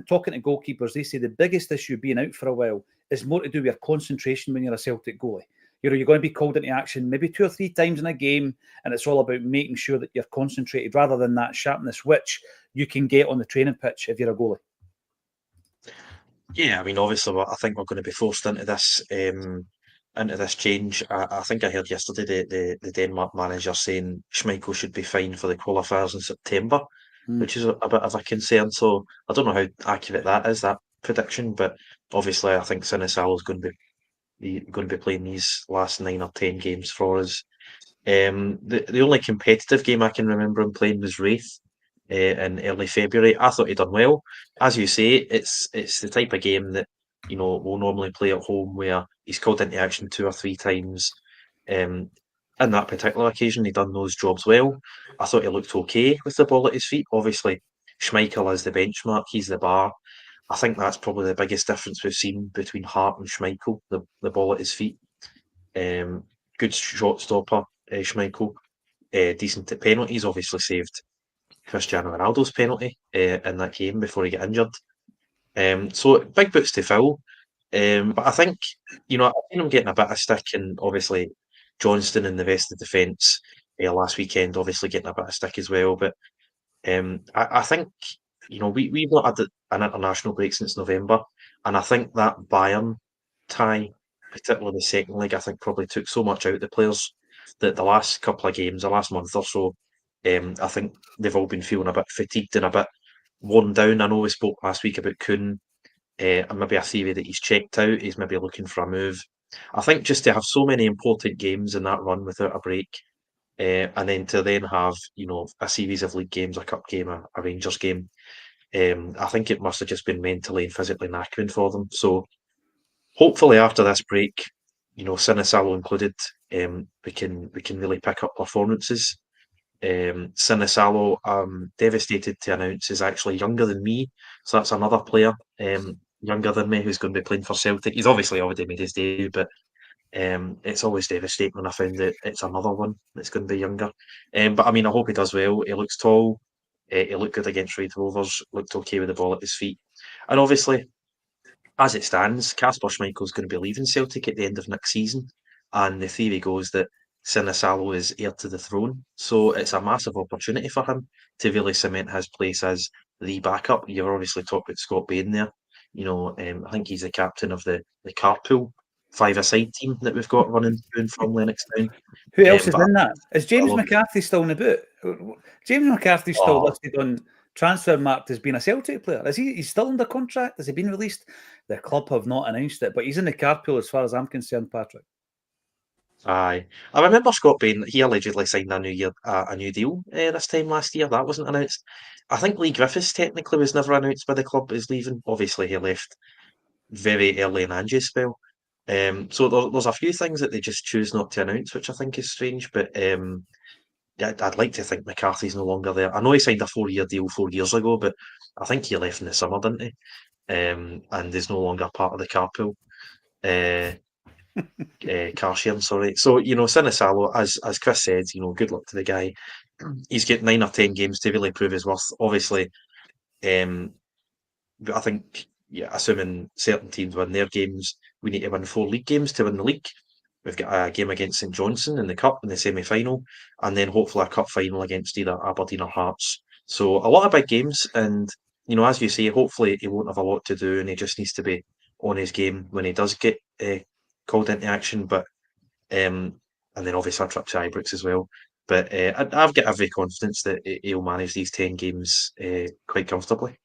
talking to goalkeepers, they say the biggest issue being out for a while is more to do with your concentration when you're a Celtic goalie. You're going to be called into action maybe 2 or 3 times in a game, and it's all about making sure that you're concentrated rather than that sharpness, which you can get on the training pitch if you're a goalie. Yeah, I mean, obviously, I think we're going to be forced into this change. I think I heard yesterday the Denmark manager saying Schmeichel should be fined for the qualifiers in September, which is a bit of a concern. So I don't know how accurate that is, that prediction, but obviously I think Sinisalo is going to be playing these last 9 or 10 games for us. The only competitive game I can remember him playing was Wraith in early February. I thought he'd done well. As you say, it's the type of game that we'll normally play at home, where he's called into action 2 or 3 times. In that particular occasion, he done those jobs well. I thought he looked okay with the ball at his feet. Obviously, Schmeichel is the benchmark; he's the bar. I think that's probably the biggest difference we've seen between Hart and Schmeichel, the ball at his feet. Good shot stopper, Schmeichel. Decent at penalties, obviously saved Cristiano Ronaldo's penalty in that game before he got injured. So big boots to fill. But I think, I've seen him getting a bit of stick, and obviously Johnston and the rest of the defence last weekend obviously getting a bit of stick as well. But I think, we've not had an international break since November, and I think that Bayern tie, particularly the second leg, I think probably took so much out of the players that the last couple of games, the last month or so, I think they've all been feeling a bit fatigued and a bit worn down. I know we spoke last week about Kuhn, and maybe a theory that he's checked out, he's maybe looking for a move. I think just to have so many important games in that run without a break, and then to have a series of league games, a cup game, a Rangers game, I think it must have just been mentally and physically knackering for them. So hopefully after this break, Sinisalo included, we can really pick up performances. Sinisalo, I'm devastated to announce, is actually younger than me, so that's another player younger than me who's going to be playing for Celtic. He's obviously already made his debut, but it's always devastating when I find that it's another one that's going to be younger. But I mean, I hope he does well. He looks tall. He looked good against Red Rovers. Looked okay with the ball at his feet. And obviously, as it stands, Kasper Schmeichel's going to be leaving Celtic at the end of next season, and the theory goes that Sinisalo is heir to the throne. So it's a massive opportunity for him to really cement his place as the backup. You've obviously talked about Scott Bain there. I think he's the captain of the carpool 5-a-side team that we've got running through from Lennox down. Who else is in that? Is James McCarthy still in the boot? James McCarthy's still listed on transfer marked as being a Celtic player. Is he's still under contract? Has he been released? The club have not announced it, but he's in the carpool as far as I'm concerned, Patrick. Aye, I remember Scott Bain. He allegedly signed a new deal this time last year. That wasn't announced. I think Lee Griffiths technically was never announced by the club as leaving. Obviously, he left very early in Angie's spell. So there's a few things that they just choose not to announce, which I think is strange. But I'd like to think McCarthy's no longer there. I know he signed a 4-year deal 4 years ago, but I think he left in the summer, didn't he? And is no longer part of the carpool. Car sharing, sorry. So, Sinisalo, as Chris said, good luck to the guy. He's got 9 or 10 games to really prove his worth. Obviously, but I think, assuming certain teams win their games, we need to win 4 league games to win the league. We've got a game against St Johnstone in the cup in the semi-final, and then hopefully a cup final against either Aberdeen or Hearts. So a lot of big games, and as you say, hopefully he won't have a lot to do, and he just needs to be on his game when he does get called into action. But and then obviously a trip to Ibrox as well. But I've got every confidence that he'll manage these 10 games quite comfortably.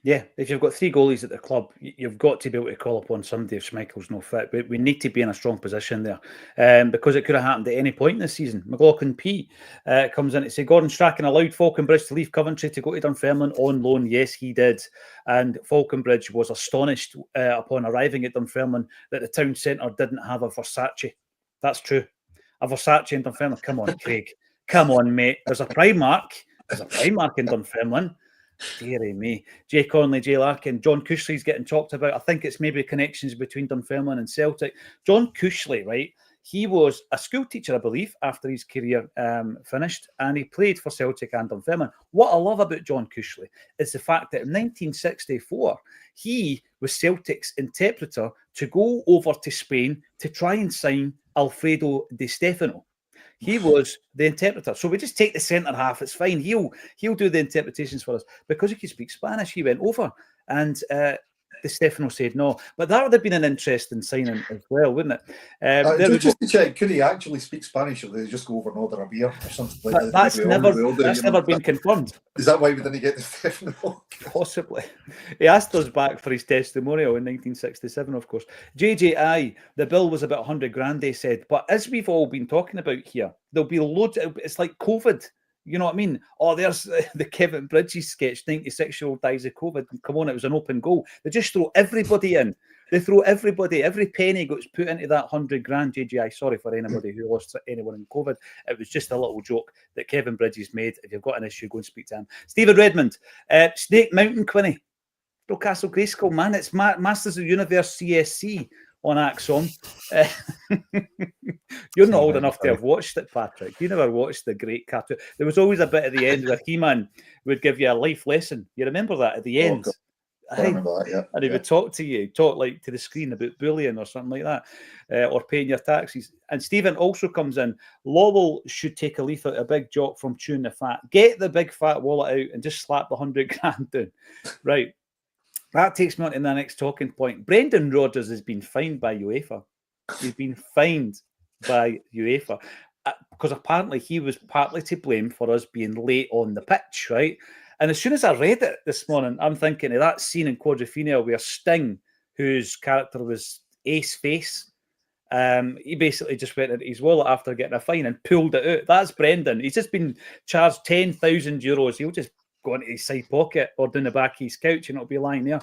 Yeah, if you've got 3 goalies at the club, you've got to be able to call upon somebody if Schmeichel's no fit. We need to be in a strong position there, because it could have happened at any point this season. McLaughlin P comes in to say, Gordon Strachan allowed Falconbridge to leave Coventry to go to Dunfermline on loan. Yes, he did. And Falconbridge was astonished upon arriving at Dunfermline that the town centre didn't have a Versace. That's true. A Versace in Dunfermline. Come on, Craig. Come on, mate. There's a Primark. There's a Primark in Dunfermline. Deary me. Jay Conley, Jay Larkin, John Cushley's getting talked about. I think it's maybe connections between Dunfermline and Celtic. John Cushley, right? He was a school teacher, I believe, after his career finished, and he played for Celtic and Dunfermline. What I love about John Cushley is the fact that in 1964, he was Celtic's interpreter to go over to Spain to try and sign Alfredo Di Stefano. He was the interpreter. So we just take the centre half. It's fine. He'll do the interpretations for us. Because he could speak Spanish, he went over. And Di Stefano said no. But that would have been an interesting signing as well, wouldn't it? Just to check, could he actually speak Spanish, or did he just go over and order a beer or something like that? That's never been confirmed. Is that why we didn't get Di Stefano? Possibly. He asked us back for his testimonial in 1967, of course. JJI, the bill was about 100 grand, they said. But as we've all been talking about here, there'll be loads. It's like COVID. You know what I mean? Oh, there's the Kevin Bridges sketch, 96-year-old dies of COVID. Come on, it was an open goal. They just throw everybody in. They throw everybody. Every penny gets put into that 100 grand, JGI. Sorry for anybody who lost anyone in COVID. It was just a little joke that Kevin Bridges made. If you've got an issue, go and speak to him. Stephen Redmond, Snake Mountain, Quinny. Castle Grayskull, man. It's Masters of the Universe CSC on Acsom. You're not old enough to have watched it, Patrick. You never watched the great cartoon. There was always a bit at the end where He-Man would give you a life lesson. You remember that at the end? I remember that, yeah. And he would talk like to the screen about bullying or something like that, or paying your taxes. And Stephen also comes in. Lowell should take a leaf out a big jock from Chewing the Fat. Get the big fat wallet out and just slap the 100 grand down. Right. That takes me on to the next talking point. Brendan Rodgers has been fined by UEFA. He's been fined by UEFA because apparently he was partly to blame for us being late on the pitch, right? And as soon as I read it this morning, I'm thinking of that scene in Quadrophenia where Sting, whose character was Ace Face, he basically just went into his wallet after getting a fine and pulled it out. That's Brendan. He's just been charged €10,000. He'll just go into his side pocket or down the back of his couch and it'll be lying there.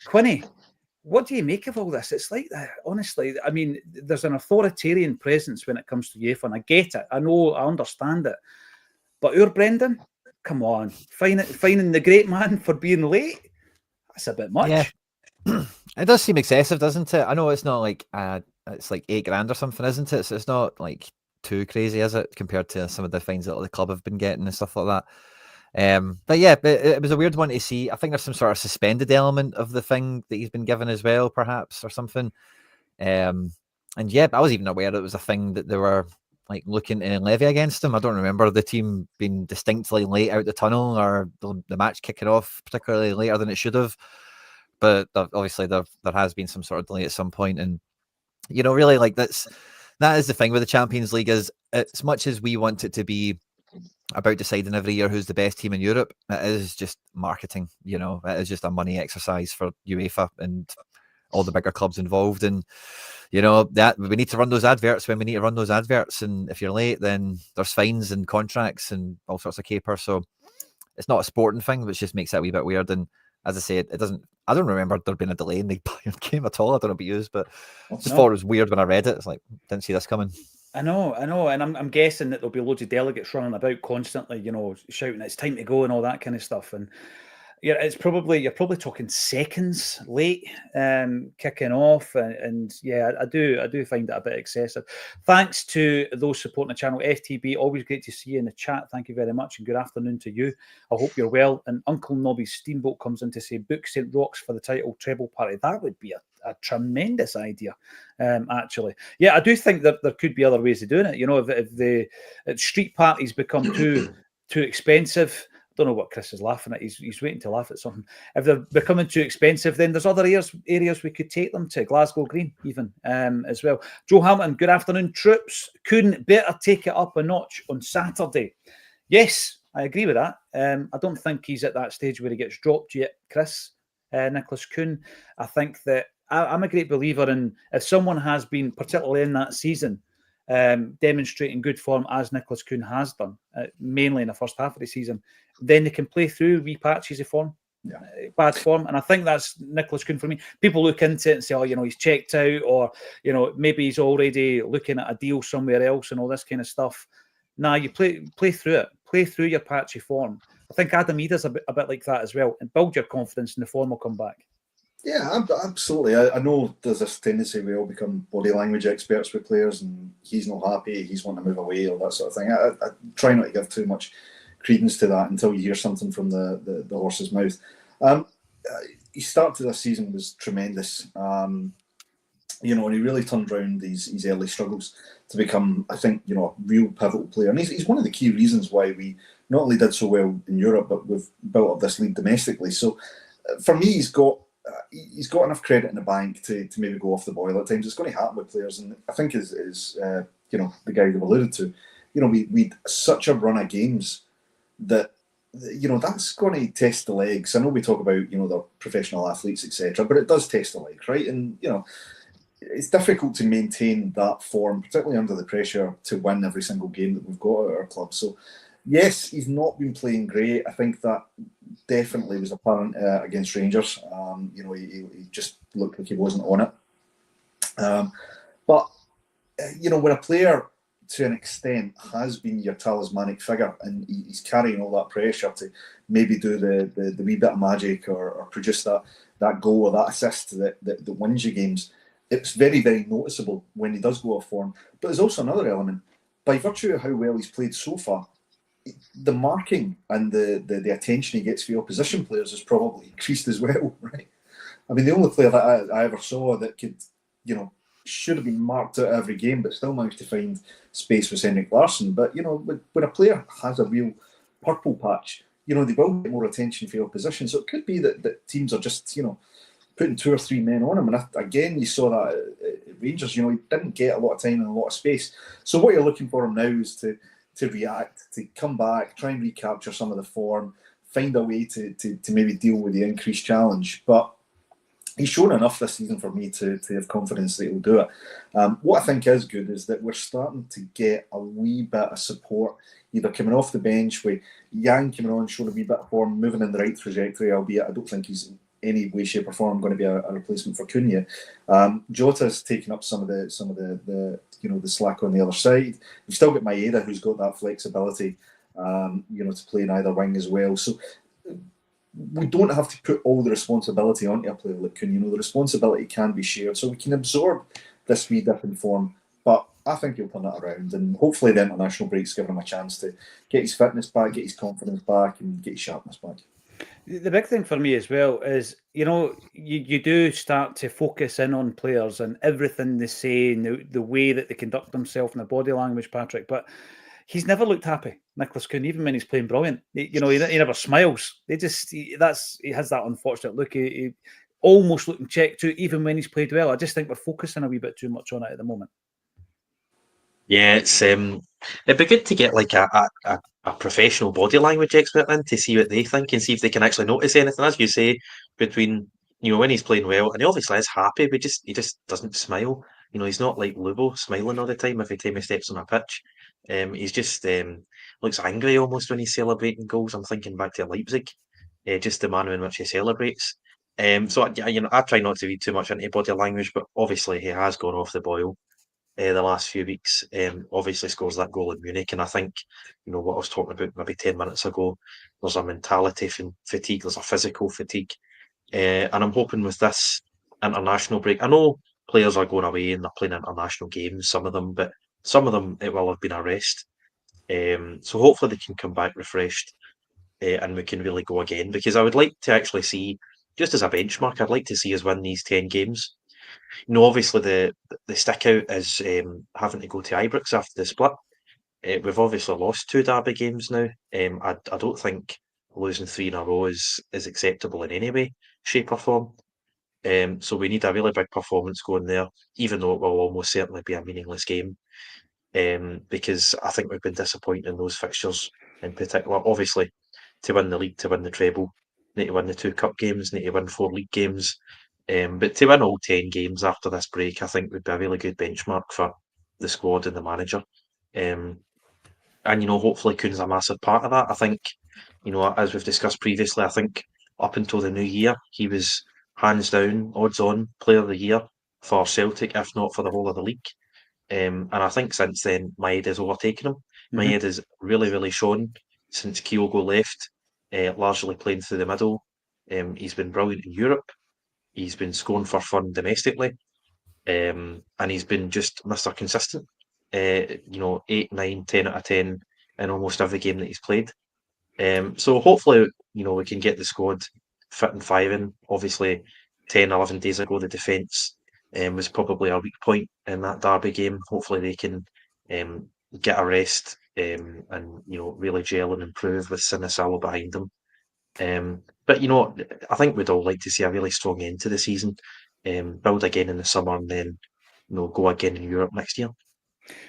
Quinny, what do you make of all this? It's like that, honestly. I mean, there's an authoritarian presence when it comes to UEFA, and I get it. I know, I understand it. But our Brendan, come on, fining the great man for being late? That's a bit much. Yeah. It does seem excessive, doesn't it? I know it's not like it's like $8 grand or something, isn't it? So it's not like too crazy, is it, compared to some of the fines that the club have been getting and stuff like that. But yeah, it was a weird one to see. I think there's some sort of suspended element of the thing that he's been given as well, perhaps, or something. And yeah, I was even aware that it was a thing that they were like looking to levy against him. I don't remember the team being distinctly late out the tunnel or the match kicking off particularly later than it should have. But obviously there has been some sort of delay at some point. And, you know, really, like that is the thing with the Champions League, is as much as we want it to be about deciding every year who's the best team in Europe, it is just marketing. You know, it is just a money exercise for UEFA and all the bigger clubs involved. And, you know, that we need to run those adverts when we need to run those adverts. And if you're late, then there's fines and contracts and all sorts of caper. So it's not a sporting thing, which just makes it a wee bit weird. And as I said, I don't remember there being a delay in the Bayern game at all. I don't know about you, but I just thought it was weird when I read it. It's like, didn't see this coming. I know, and I'm guessing that there'll be loads of delegates running about constantly, you know, shouting it's time to go and all that kind of stuff. And yeah, you're probably talking seconds late, kicking off, and yeah, I do find it a bit excessive. Thanks to those supporting the channel. FTB, always great to see you in the chat. Thank you very much, and good afternoon to you. I hope you're well. And Uncle Nobby's Steamboat comes in to say book St. Rocks for the title treble party. That would be a tremendous idea, actually. Yeah, I do think that there could be other ways of doing it. You know, if the street parties become too expensive. I don't know what Chris is laughing at. He's waiting to laugh at something. If they're becoming too expensive, then there's other areas we could take them to. Glasgow Green, even, as well. Joe Hamilton, good afternoon, troops. Kuhn better take it up a notch on Saturday. Yes, I agree with that. I don't think he's at that stage where he gets dropped yet, Chris. Nicholas Kuhn. I think that I'm a great believer in, if someone has been, particularly in that season, demonstrating good form as Nicholas Kuhn has done, mainly in the first half of the season, then they can play through wee patches of form. Yeah. Bad form, and I think that's Nicholas Kuhn for me. People look into it and say, "Oh, he's checked out," or maybe he's already looking at a deal somewhere else and all this kind of stuff. Nah, you play through it, play through your patchy form. I think Adam Ida's a bit like that as well, and build your confidence, and the form will come back. Yeah, absolutely. I know there's this tendency we all become body language experts with players, and he's not happy, he's wanting to move away, or that sort of thing. I try not to give too much credence to that until you hear something from the horse's mouth. His start to this season was tremendous. And he really turned around his early struggles to become, I think, a real pivotal player. And he's one of the key reasons why we not only did so well in Europe, but we've built up this league domestically. So for me, he's got enough credit in the bank to maybe go off the boil at times. It's going to happen with players, and I think as the guy you've alluded to, we'd such a run of games that that's going to test the legs. I know we talk about the professional athletes, etc., but it does test the legs, right? And it's difficult to maintain that form, particularly under the pressure to win every single game that we've got at our club. So yes, he's not been playing great. I think that definitely was apparent against Rangers. He just looked like he wasn't on it. But when a player to an extent has been your talismanic figure, and he's carrying all that pressure to maybe do the wee bit of magic or produce that goal or that assist that wins you games, it's very, very noticeable when he does go off form. But there's also another element. By virtue of how well he's played so far, the marking and the attention he gets for the opposition players has probably increased as well, right? I mean, the only player that I ever saw that could, should have been marked out every game, but still managed to find space was Henrik Larsson. But, when a player has a real purple patch, they will get more attention for the opposition. So it could be that teams are just, putting 2 or 3 men on him. And again, you saw that at Rangers, he didn't get a lot of time and a lot of space. So what you're looking for him now is to react, to come back, try and recapture some of the form, find a way to maybe deal with the increased challenge. But he's shown enough this season for me to have confidence that he'll do it. What I think is good is that we're starting to get a wee bit of support, either coming off the bench with Yang coming on, showing a wee bit of form, moving in the right trajectory, albeit I don't think he's in any way, shape or form going to be a replacement for Kuhn yet. Jota's taken up some of the slack on the other side. We've still got Maeda, who's got that flexibility, to play in either wing as well. So we don't have to put all the responsibility onto a player like Kuhn. The responsibility can be shared, so we can absorb this wee dip in form. But I think he'll turn it around, and hopefully the international break's given him a chance to get his fitness back, get his confidence back, and get his sharpness back. The big thing for me as well is, you do start to focus in on players and everything they say and the way that they conduct themselves and the body language, Patrick. But he's never looked happy, Nicholas Kuhn, even when he's playing brilliant. He never smiles. He has that unfortunate look. He almost looking checked out, even when he's played well. I just think we're focusing a wee bit too much on it at the moment. Yeah, it'd be good to get like a professional body language expert in to see what they think and see if they can actually notice anything. As you say, between when he's playing well, and he obviously is happy, but he just doesn't smile. He's not like Lubo smiling all the time every time he steps on a pitch. He's just looks angry almost when he's celebrating goals. I'm thinking back to Leipzig, just the manner in which he celebrates. So I try not to read too much into body language, but obviously he has gone off the boil the last few weeks. Obviously scores that goal in Munich, and I think what I was talking about maybe 10 minutes ago. There's a mentality fatigue, there's a physical fatigue, and I'm hoping with this international break. I know players are going away and they're playing international games, some of them, but some of them it will have been a rest. So hopefully they can come back refreshed, and we can really go again. Because I would like to actually see, just as a benchmark, I'd like to see us win these 10 games. Obviously the stick out is having to go to Ibrox after the split. We've obviously lost 2 derby games now. I don't think losing 3 in a row is acceptable in any way, shape or form. So we need a really big performance going there, even though it will almost certainly be a meaningless game. Because I think we've been disappointed in those fixtures in particular. Obviously, to win the league, to win the treble, need to win the 2 cup games, need to win 4 league games. But to win all 10 games after this break, I think would be a really good benchmark for the squad and the manager. And, hopefully Kuhn's a massive part of that. I think, as we've discussed previously, I think up until the new year, he was hands down, odds on player of the year for Celtic, if not for the whole of the league. And I think since then, Maeda's overtaken him. Maeda's really, really shown since Kyogo left, largely playing through the middle. He's been brilliant in Europe. He's been scoring for fun domestically. And he's been just Mr. Consistent. 8, 9, 10 out of 10 in almost every game that he's played. So hopefully, we can get the squad fit and firing. Obviously, 10, 11 days ago, the defence was probably a weak point in that derby game. Hopefully, they can get a rest and really gel and improve with Sinisalo behind them. But I think we'd all like to see a really strong end to the season, build again in the summer, and then go again in Europe next year.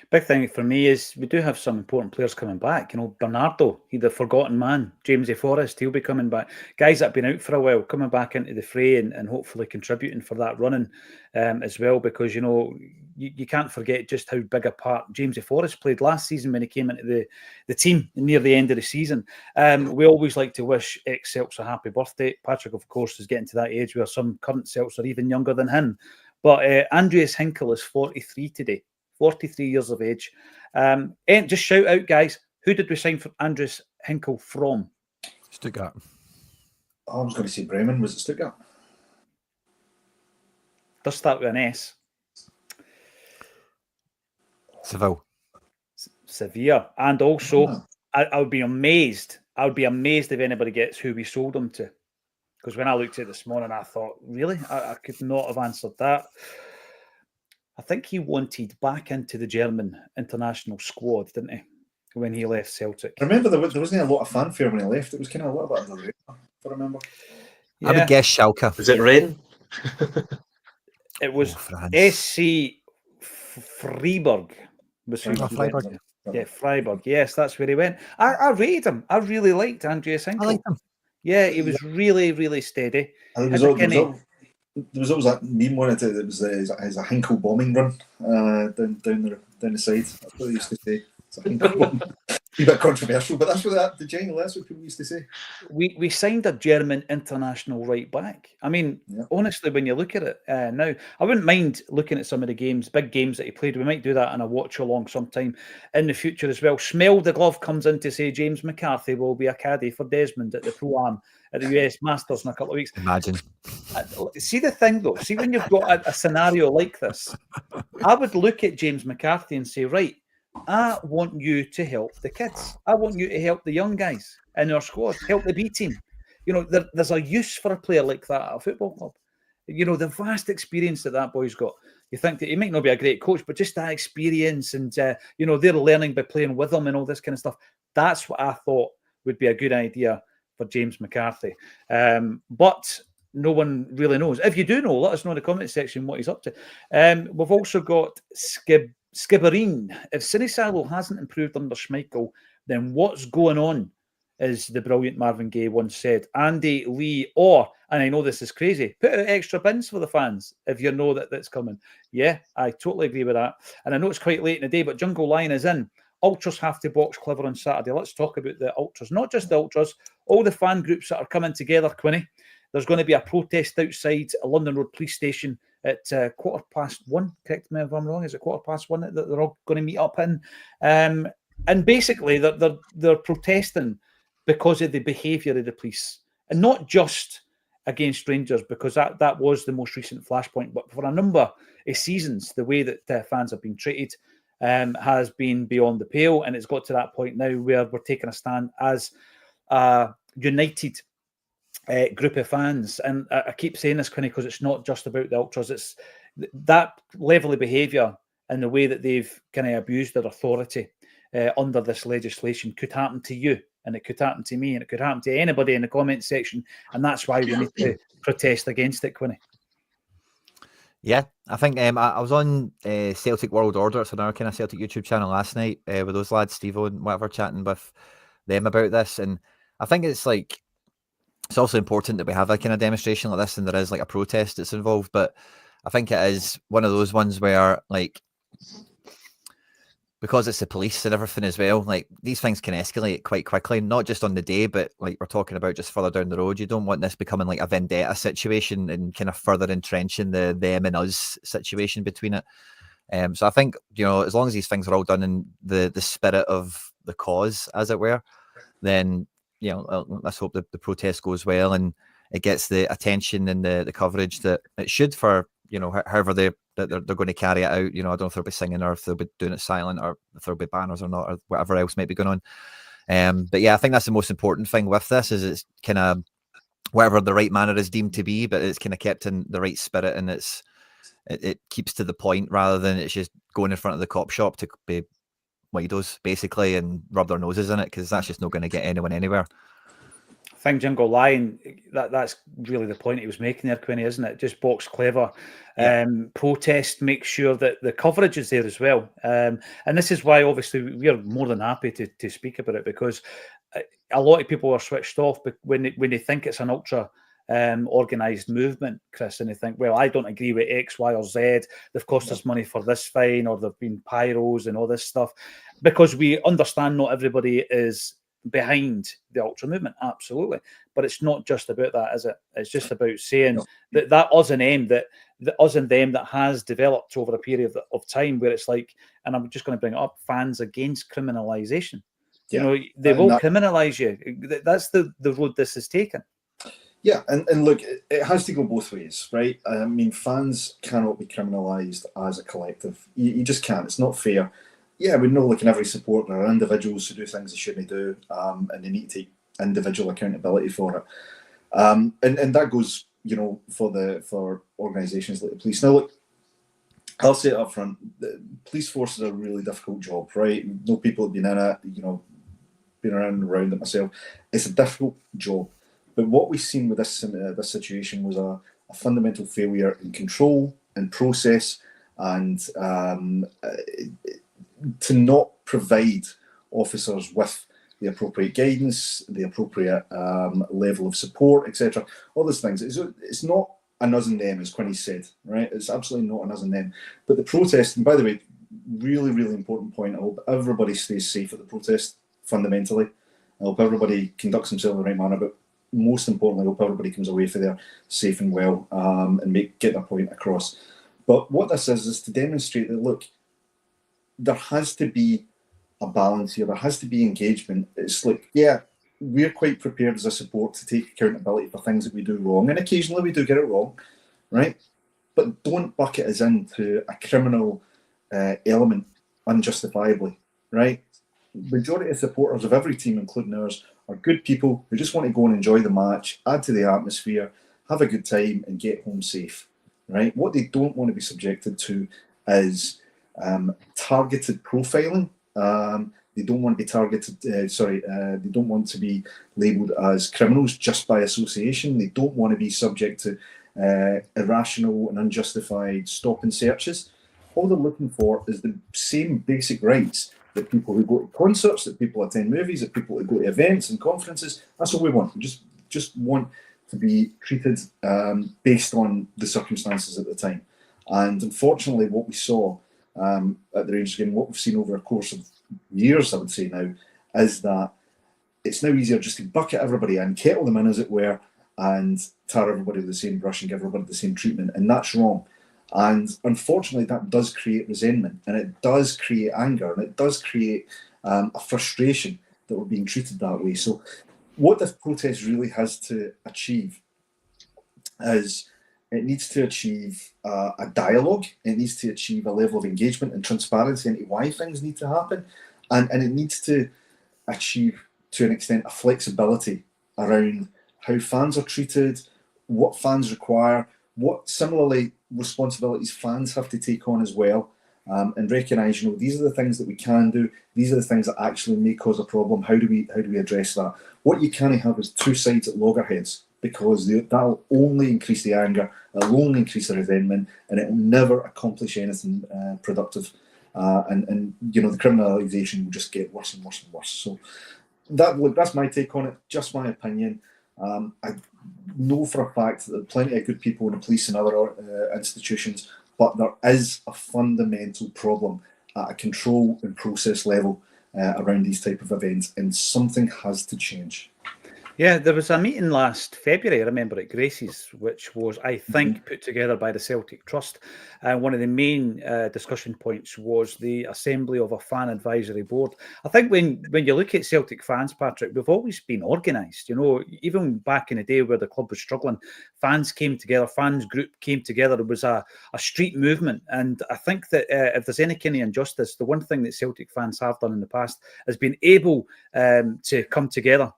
Big thing for me is we do have some important players coming back. Bernardo, he's the forgotten man. Jamesy Forrest, he'll be coming back. Guys that have been out for a while, coming back into the fray and hopefully contributing for that running as well, because, you can't forget just how big a part Jamesy Forrest played last season when he came into the team near the end of the season. We always like to wish ex-Celts a happy birthday. Patrick, of course, is getting to that age where some current Celts are even younger than him. But Andreas Hinkel is 43 today. 43 years of age. And just shout out, guys, who did we sign for Andreas Hinkel from? Stuttgart. I was going to say Bremen. Was it Stuttgart? Does start with an S. Seville. Sevilla. And also, I would be amazed. I would be amazed if anybody gets who we sold him to. Because when I looked at it this morning, I thought, really? I could not have answered that. I think he wanted back into the German international squad, didn't he, when he left Celtic? I remember there wasn't a lot of fanfare when he left. It was kind of a little bit under the radar, if I remember. Yeah. I would guess Schalke. Was it Rennes? It was SC Freiburg. Freiburg. Yeah, Freiburg. Yes, that's where he went. I rated him. I really liked Andreas Hinkel. I liked him. Yeah, he was really, really steady. There was always that meme on it. It was a Hinkel bombing run down the side. That's what they used to say. It's a Hinkel bomb. A bit controversial, but that's what that's what people used to say. We signed a German international right back. I mean, honestly, when you look at it now, I wouldn't mind looking at some of the games, big games that he played. We might do that in a watch along sometime in the future as well. Smell the glove comes in to say James McCarthy will be a caddy for Desmond at the Pro-Am at the US Masters in a couple of weeks. Imagine. See the thing though, see when you've got a scenario like this, I would look at James McCarthy and say, right, I want you to help the kids. I want you to help the young guys in our squad, help the B team. There's a use for a player like that at a football club. The vast experience that boy's got. You think that he might not be a great coach, but just that experience and, they're learning by playing with him and all this kind of stuff. That's what I thought would be a good idea for James McCarthy. But no one really knows. If you do know, let us know in the comment section what he's up to. We've also got Skibbereen. If Sinisalo hasn't improved under Schmeichel, then what's going on, as the brilliant Marvin Gaye once said. Andy Lee, and I know this is crazy, put out extra bins for the fans if you know that's coming. Yeah, I totally agree with that. And I know it's quite late in the day, but Jungle Lion is in. Ultras have to box clever on Saturday. Let's talk about the Ultras. Not just the Ultras, all the fan groups that are coming together, Quinny. There's going to be a protest outside a London Road police station at 1:15. Correct me if I'm wrong. Is it 1:15 that they're all going to meet up in? And basically, they're protesting because of the behaviour of the police. And not just against Rangers, because that was the most recent flashpoint, but for a number of seasons, the way that fans have been treated has been beyond the pale, and it's got to that point now where we're taking a stand as a united group of fans. And I keep saying this, Quinny, because it's not just about the Ultras. It's that level of behaviour and the way that they've kind of abused their authority under this legislation could happen to you, and it could happen to me, and it could happen to anybody in the comment section, and that's why we need to protest against it, Quinny. Yeah, I think I was on Celtic World Order. It's another kind of Celtic YouTube channel last night with those lads, Steve and whatever, chatting with them about this. And I think it's like, it's also important that we have a kind of demonstration like this, and there is like a protest that's involved. But I think it is one of those ones where, like, because it's the police and everything as well, like these things can escalate quite quickly, not just on the day, but like we're talking about just further down the road. You don't want this becoming like a vendetta situation and kind of further entrenching the them and us situation between it. So I think, as long as these things are all done in the spirit of the cause, as it were, then, let's hope that the protest goes well and it gets the attention and the coverage that it should for, however they're going to carry it out. I don't know if they'll be singing or if they'll be doing it silent or if there'll be banners or not or whatever else might be going on. But yeah, I think that's the most important thing with this is it's kind of whatever the right manner is deemed to be, but it's kind of kept in the right spirit and it keeps to the point rather than it's just going in front of the cop shop to be widos basically and rub their noses in it, because that's just not going to get anyone anywhere. I think Jingle Line, that's really the point he was making there, Quinny, isn't it? Just box clever. Yeah. Protest, make sure that the coverage is there as well. And this is why, obviously, we're more than happy to speak about it, because a lot of people are switched off when they think it's an ultra organised movement, Chris, and they think, well, I don't agree with X, Y, or Z. They've cost us money for this fine, or there've been pyros and all this stuff, because we understand not everybody is behind the ultra movement, absolutely, but it's not just about that, is it? It's just about saying that us and them, that us and them that has developed over a period of time where it's like, and I'm just going to bring it up, fans against criminalisation. They will criminalise you. That's the road this is taken. Yeah, and look, it has to go both ways, right? I mean, fans cannot be criminalised as a collective. You just can't. It's not fair. Yeah, we know, like in every sport, there are individuals who do things they shouldn't do, and they need to take individual accountability for it. And that goes, for organisations like the police. Now, look, I'll say it up front: the police force is a really difficult job, right? No people have been in it, been around and around it myself. It's a difficult job. But what we've seen with this situation was a fundamental failure in control and process, and to not provide officers with the appropriate guidance, the appropriate level of support, etc. All those things. It's not an us and them, as Quinny said, right? It's absolutely not an us and them. But the protest, and by the way, really, really important point. I hope everybody stays safe at the protest, fundamentally. I hope everybody conducts themselves in the right manner, but most importantly, I hope everybody comes away from there safe and well, and get their point across. But what this is to demonstrate that, look, there has to be a balance here. There has to be engagement. It's like, yeah, we're quite prepared as a support to take accountability for things that we do wrong, and occasionally we do get it wrong, right? But don't bucket us into a criminal element unjustifiably, right? Majority of supporters of every team, including ours, are good people who just want to go and enjoy the match, add to the atmosphere, have a good time, and get home safe, right? What they don't want to be subjected to is targeted profiling. They don't want to be targeted. They don't want to be labelled as criminals just by association. They don't want to be subject to irrational and unjustified stop and searches. All they're looking for is the same basic rights that people who go to concerts, that people attend movies, that people who go to events and conferences. That's what we want. We just want to be treated based on the circumstances at the time. And unfortunately, what we saw at the Rangers game, what we've seen over a course of years, I would say now, is that it's now easier just to bucket everybody in, kettle them in, as it were, and tar everybody with the same brush and give everybody the same treatment. And that's wrong. And unfortunately, that does create resentment, and it does create anger, and it does create a frustration that we're being treated that way. So what this protest really has to achieve is it needs to achieve a dialogue. It needs to achieve a level of engagement and transparency into why things need to happen. And it needs to achieve, to an extent, a flexibility around how fans are treated, what fans require, what similarly responsibilities fans have to take on as well, and recognise, these are the things that we can do. These are the things that actually may cause a problem. How do we address that? What you can't have is two sides at loggerheads, because that'll only increase the anger, it'll only increase the resentment, and it'll never accomplish anything productive. And the criminalisation will just get worse and worse and worse. So that's my take on it, just my opinion. I know for a fact that there are plenty of good people in the police and other institutions, but there is a fundamental problem at a control and process level around these type of events, and something has to change. Yeah, there was a meeting last February, I remember, at Gracie's, which was, I think, put together by the Celtic Trust. And one of the main discussion points was the assembly of a fan advisory board. I think when you look at Celtic fans, Patrick, we've always been organised. You know, even back in the day where the club was struggling, fans came together, fans group came together. There was a street movement. And I think that if there's any kind of injustice, the one thing that Celtic fans have done in the past has been able to come together,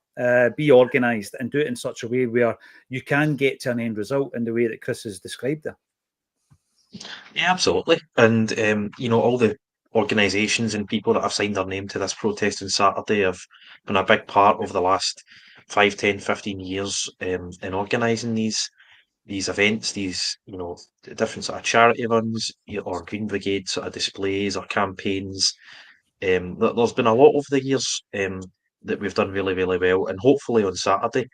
be organised, and do it in such a way where you can get to an end result in the way that Chris has described there. Yeah, absolutely. And, all the organisations and people that have signed their name to this protest on Saturday have been a big part over the last 5, 10, 15 years in organising these events, these, different sort of charity runs or Green Brigade sort of displays or campaigns. There's been a lot over the years that we've done really, really well. And hopefully on Saturday,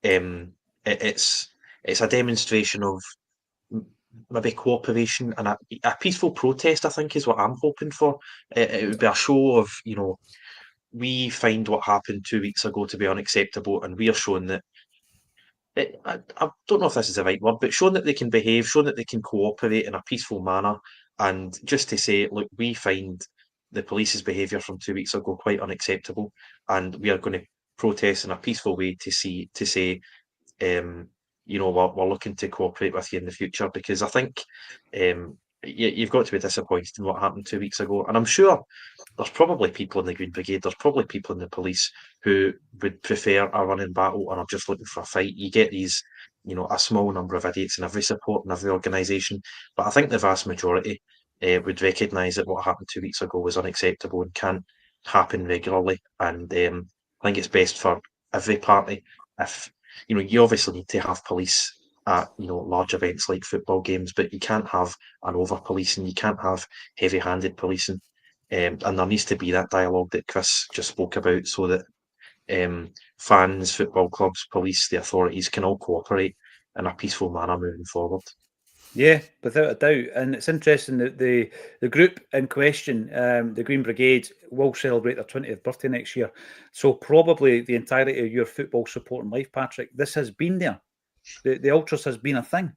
it's a demonstration of maybe cooperation and a peaceful protest, I think, is what I'm hoping for. It would be a show of, we find what happened 2 weeks ago to be unacceptable, and we are showing that. I don't know if this is the right word, but showing that they can behave, showing that they can cooperate in a peaceful manner, and just to say, look, we find the police's behaviour from 2 weeks ago quite unacceptable, and we are going to protest in a peaceful way to say, we're looking to cooperate with you in the future, because I think you've got to be disappointed in what happened 2 weeks ago. And I'm sure there's probably people in the Green Brigade, there's probably people in the police who would prefer a running battle and are just looking for a fight. You get these, a small number of idiots in every support and every organisation. But I think the vast majority would recognise that what happened 2 weeks ago was unacceptable and can't happen regularly. And I think it's best for every party if you obviously need to have police at large events like football games, but you can't have an over policing, you can't have heavy-handed policing, and there needs to be that dialogue that Chris just spoke about, so that fans, football clubs, police, the authorities can all cooperate in a peaceful manner moving forward. Yeah, without a doubt. And it's interesting that the group in question, the Green Brigade, will celebrate their 20th birthday next year. So probably the entirety of your football supporting life, Patrick, this has been there. The Ultras has been a thing,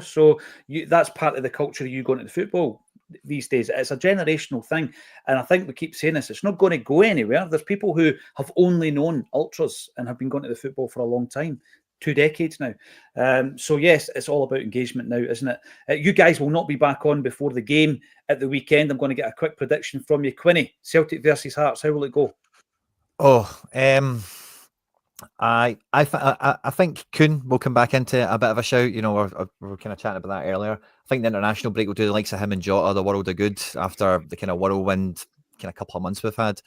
so that's part of the culture of you going to the football these days. It's a generational thing. And I think we keep saying this, it's not going to go anywhere. There's people who have only known Ultras and have been going to the football for a long time. 2 decades now. So yes, it's all about engagement now, isn't it? You guys will not be back on before the game at the weekend. I'm going to get a quick prediction from you. Quinny, Celtic versus Hearts, how will it go? I think Kuhn will come back into a bit of a shout. We were kind of chatting about that earlier. I think the international break will do the likes of him and Jota the world of good after the kind of whirlwind kind of couple of months we've had.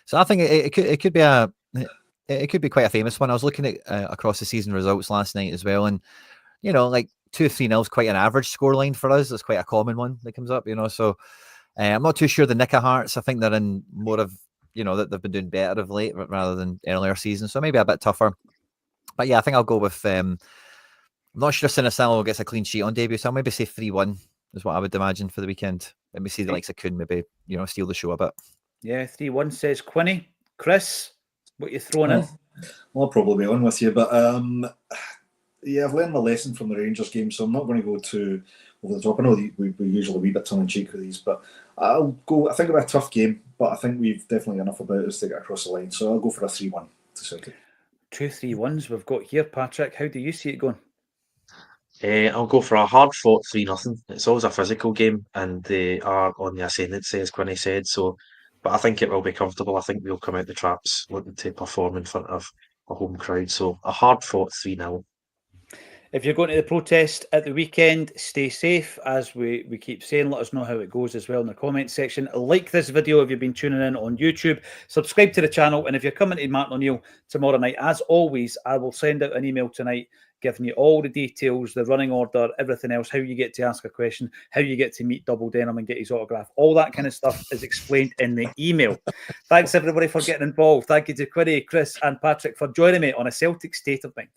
So I think it could be quite a famous one. I was looking at across the season results last night as well, and like 2-3-0 is quite an average scoreline for us. It's quite a common one that comes up. So I'm not too sure the Nick of Hearts. I think they're in more of that they've been doing better of late rather than earlier seasons, so maybe a bit tougher. But yeah, I think I'll go with. I'm not sure Sinisalo gets a clean sheet on debut, so I'll maybe say 3-1 is what I would imagine for the weekend. Let me see the likes of Kuhn maybe steal the show a bit. Yeah, 3-1 says Quinny. Chris, what you throwing in? I'll probably be on with you, but yeah, I've learned my lesson from the Rangers game, so I'm not going to go too over the top. I know we usually a wee bit tongue in cheek with these, but I'll go. I think it'll be a tough game, but I think we've definitely enough about us to get across the line. So I'll go for a 3-1 to Celtic. 2 3-1s we've got here, Patrick. How do you see it going? I'll go for a hard-fought 3-0. It's always a physical game, and they are on the ascendancy, as Quinny said. So, but I think it will be comfortable. I think we'll come out the traps looking to perform in front of a home crowd. So a hard-fought 3-0. If you're going to the protest at the weekend, stay safe. As we keep saying, let us know how it goes as well in the comment section. Like this video if you've been tuning in on YouTube. Subscribe to the channel. And if you're coming to Martin O'Neill tomorrow night, as always, I will send out an email tonight giving you all the details, the running order, everything else, how you get to ask a question, how you get to meet Double Denim and get his autograph. All that kind of stuff is explained in the email. Thanks, everybody, for getting involved. Thank you to Quinny, Chris and Patrick for joining me on A Celtic State of Mind.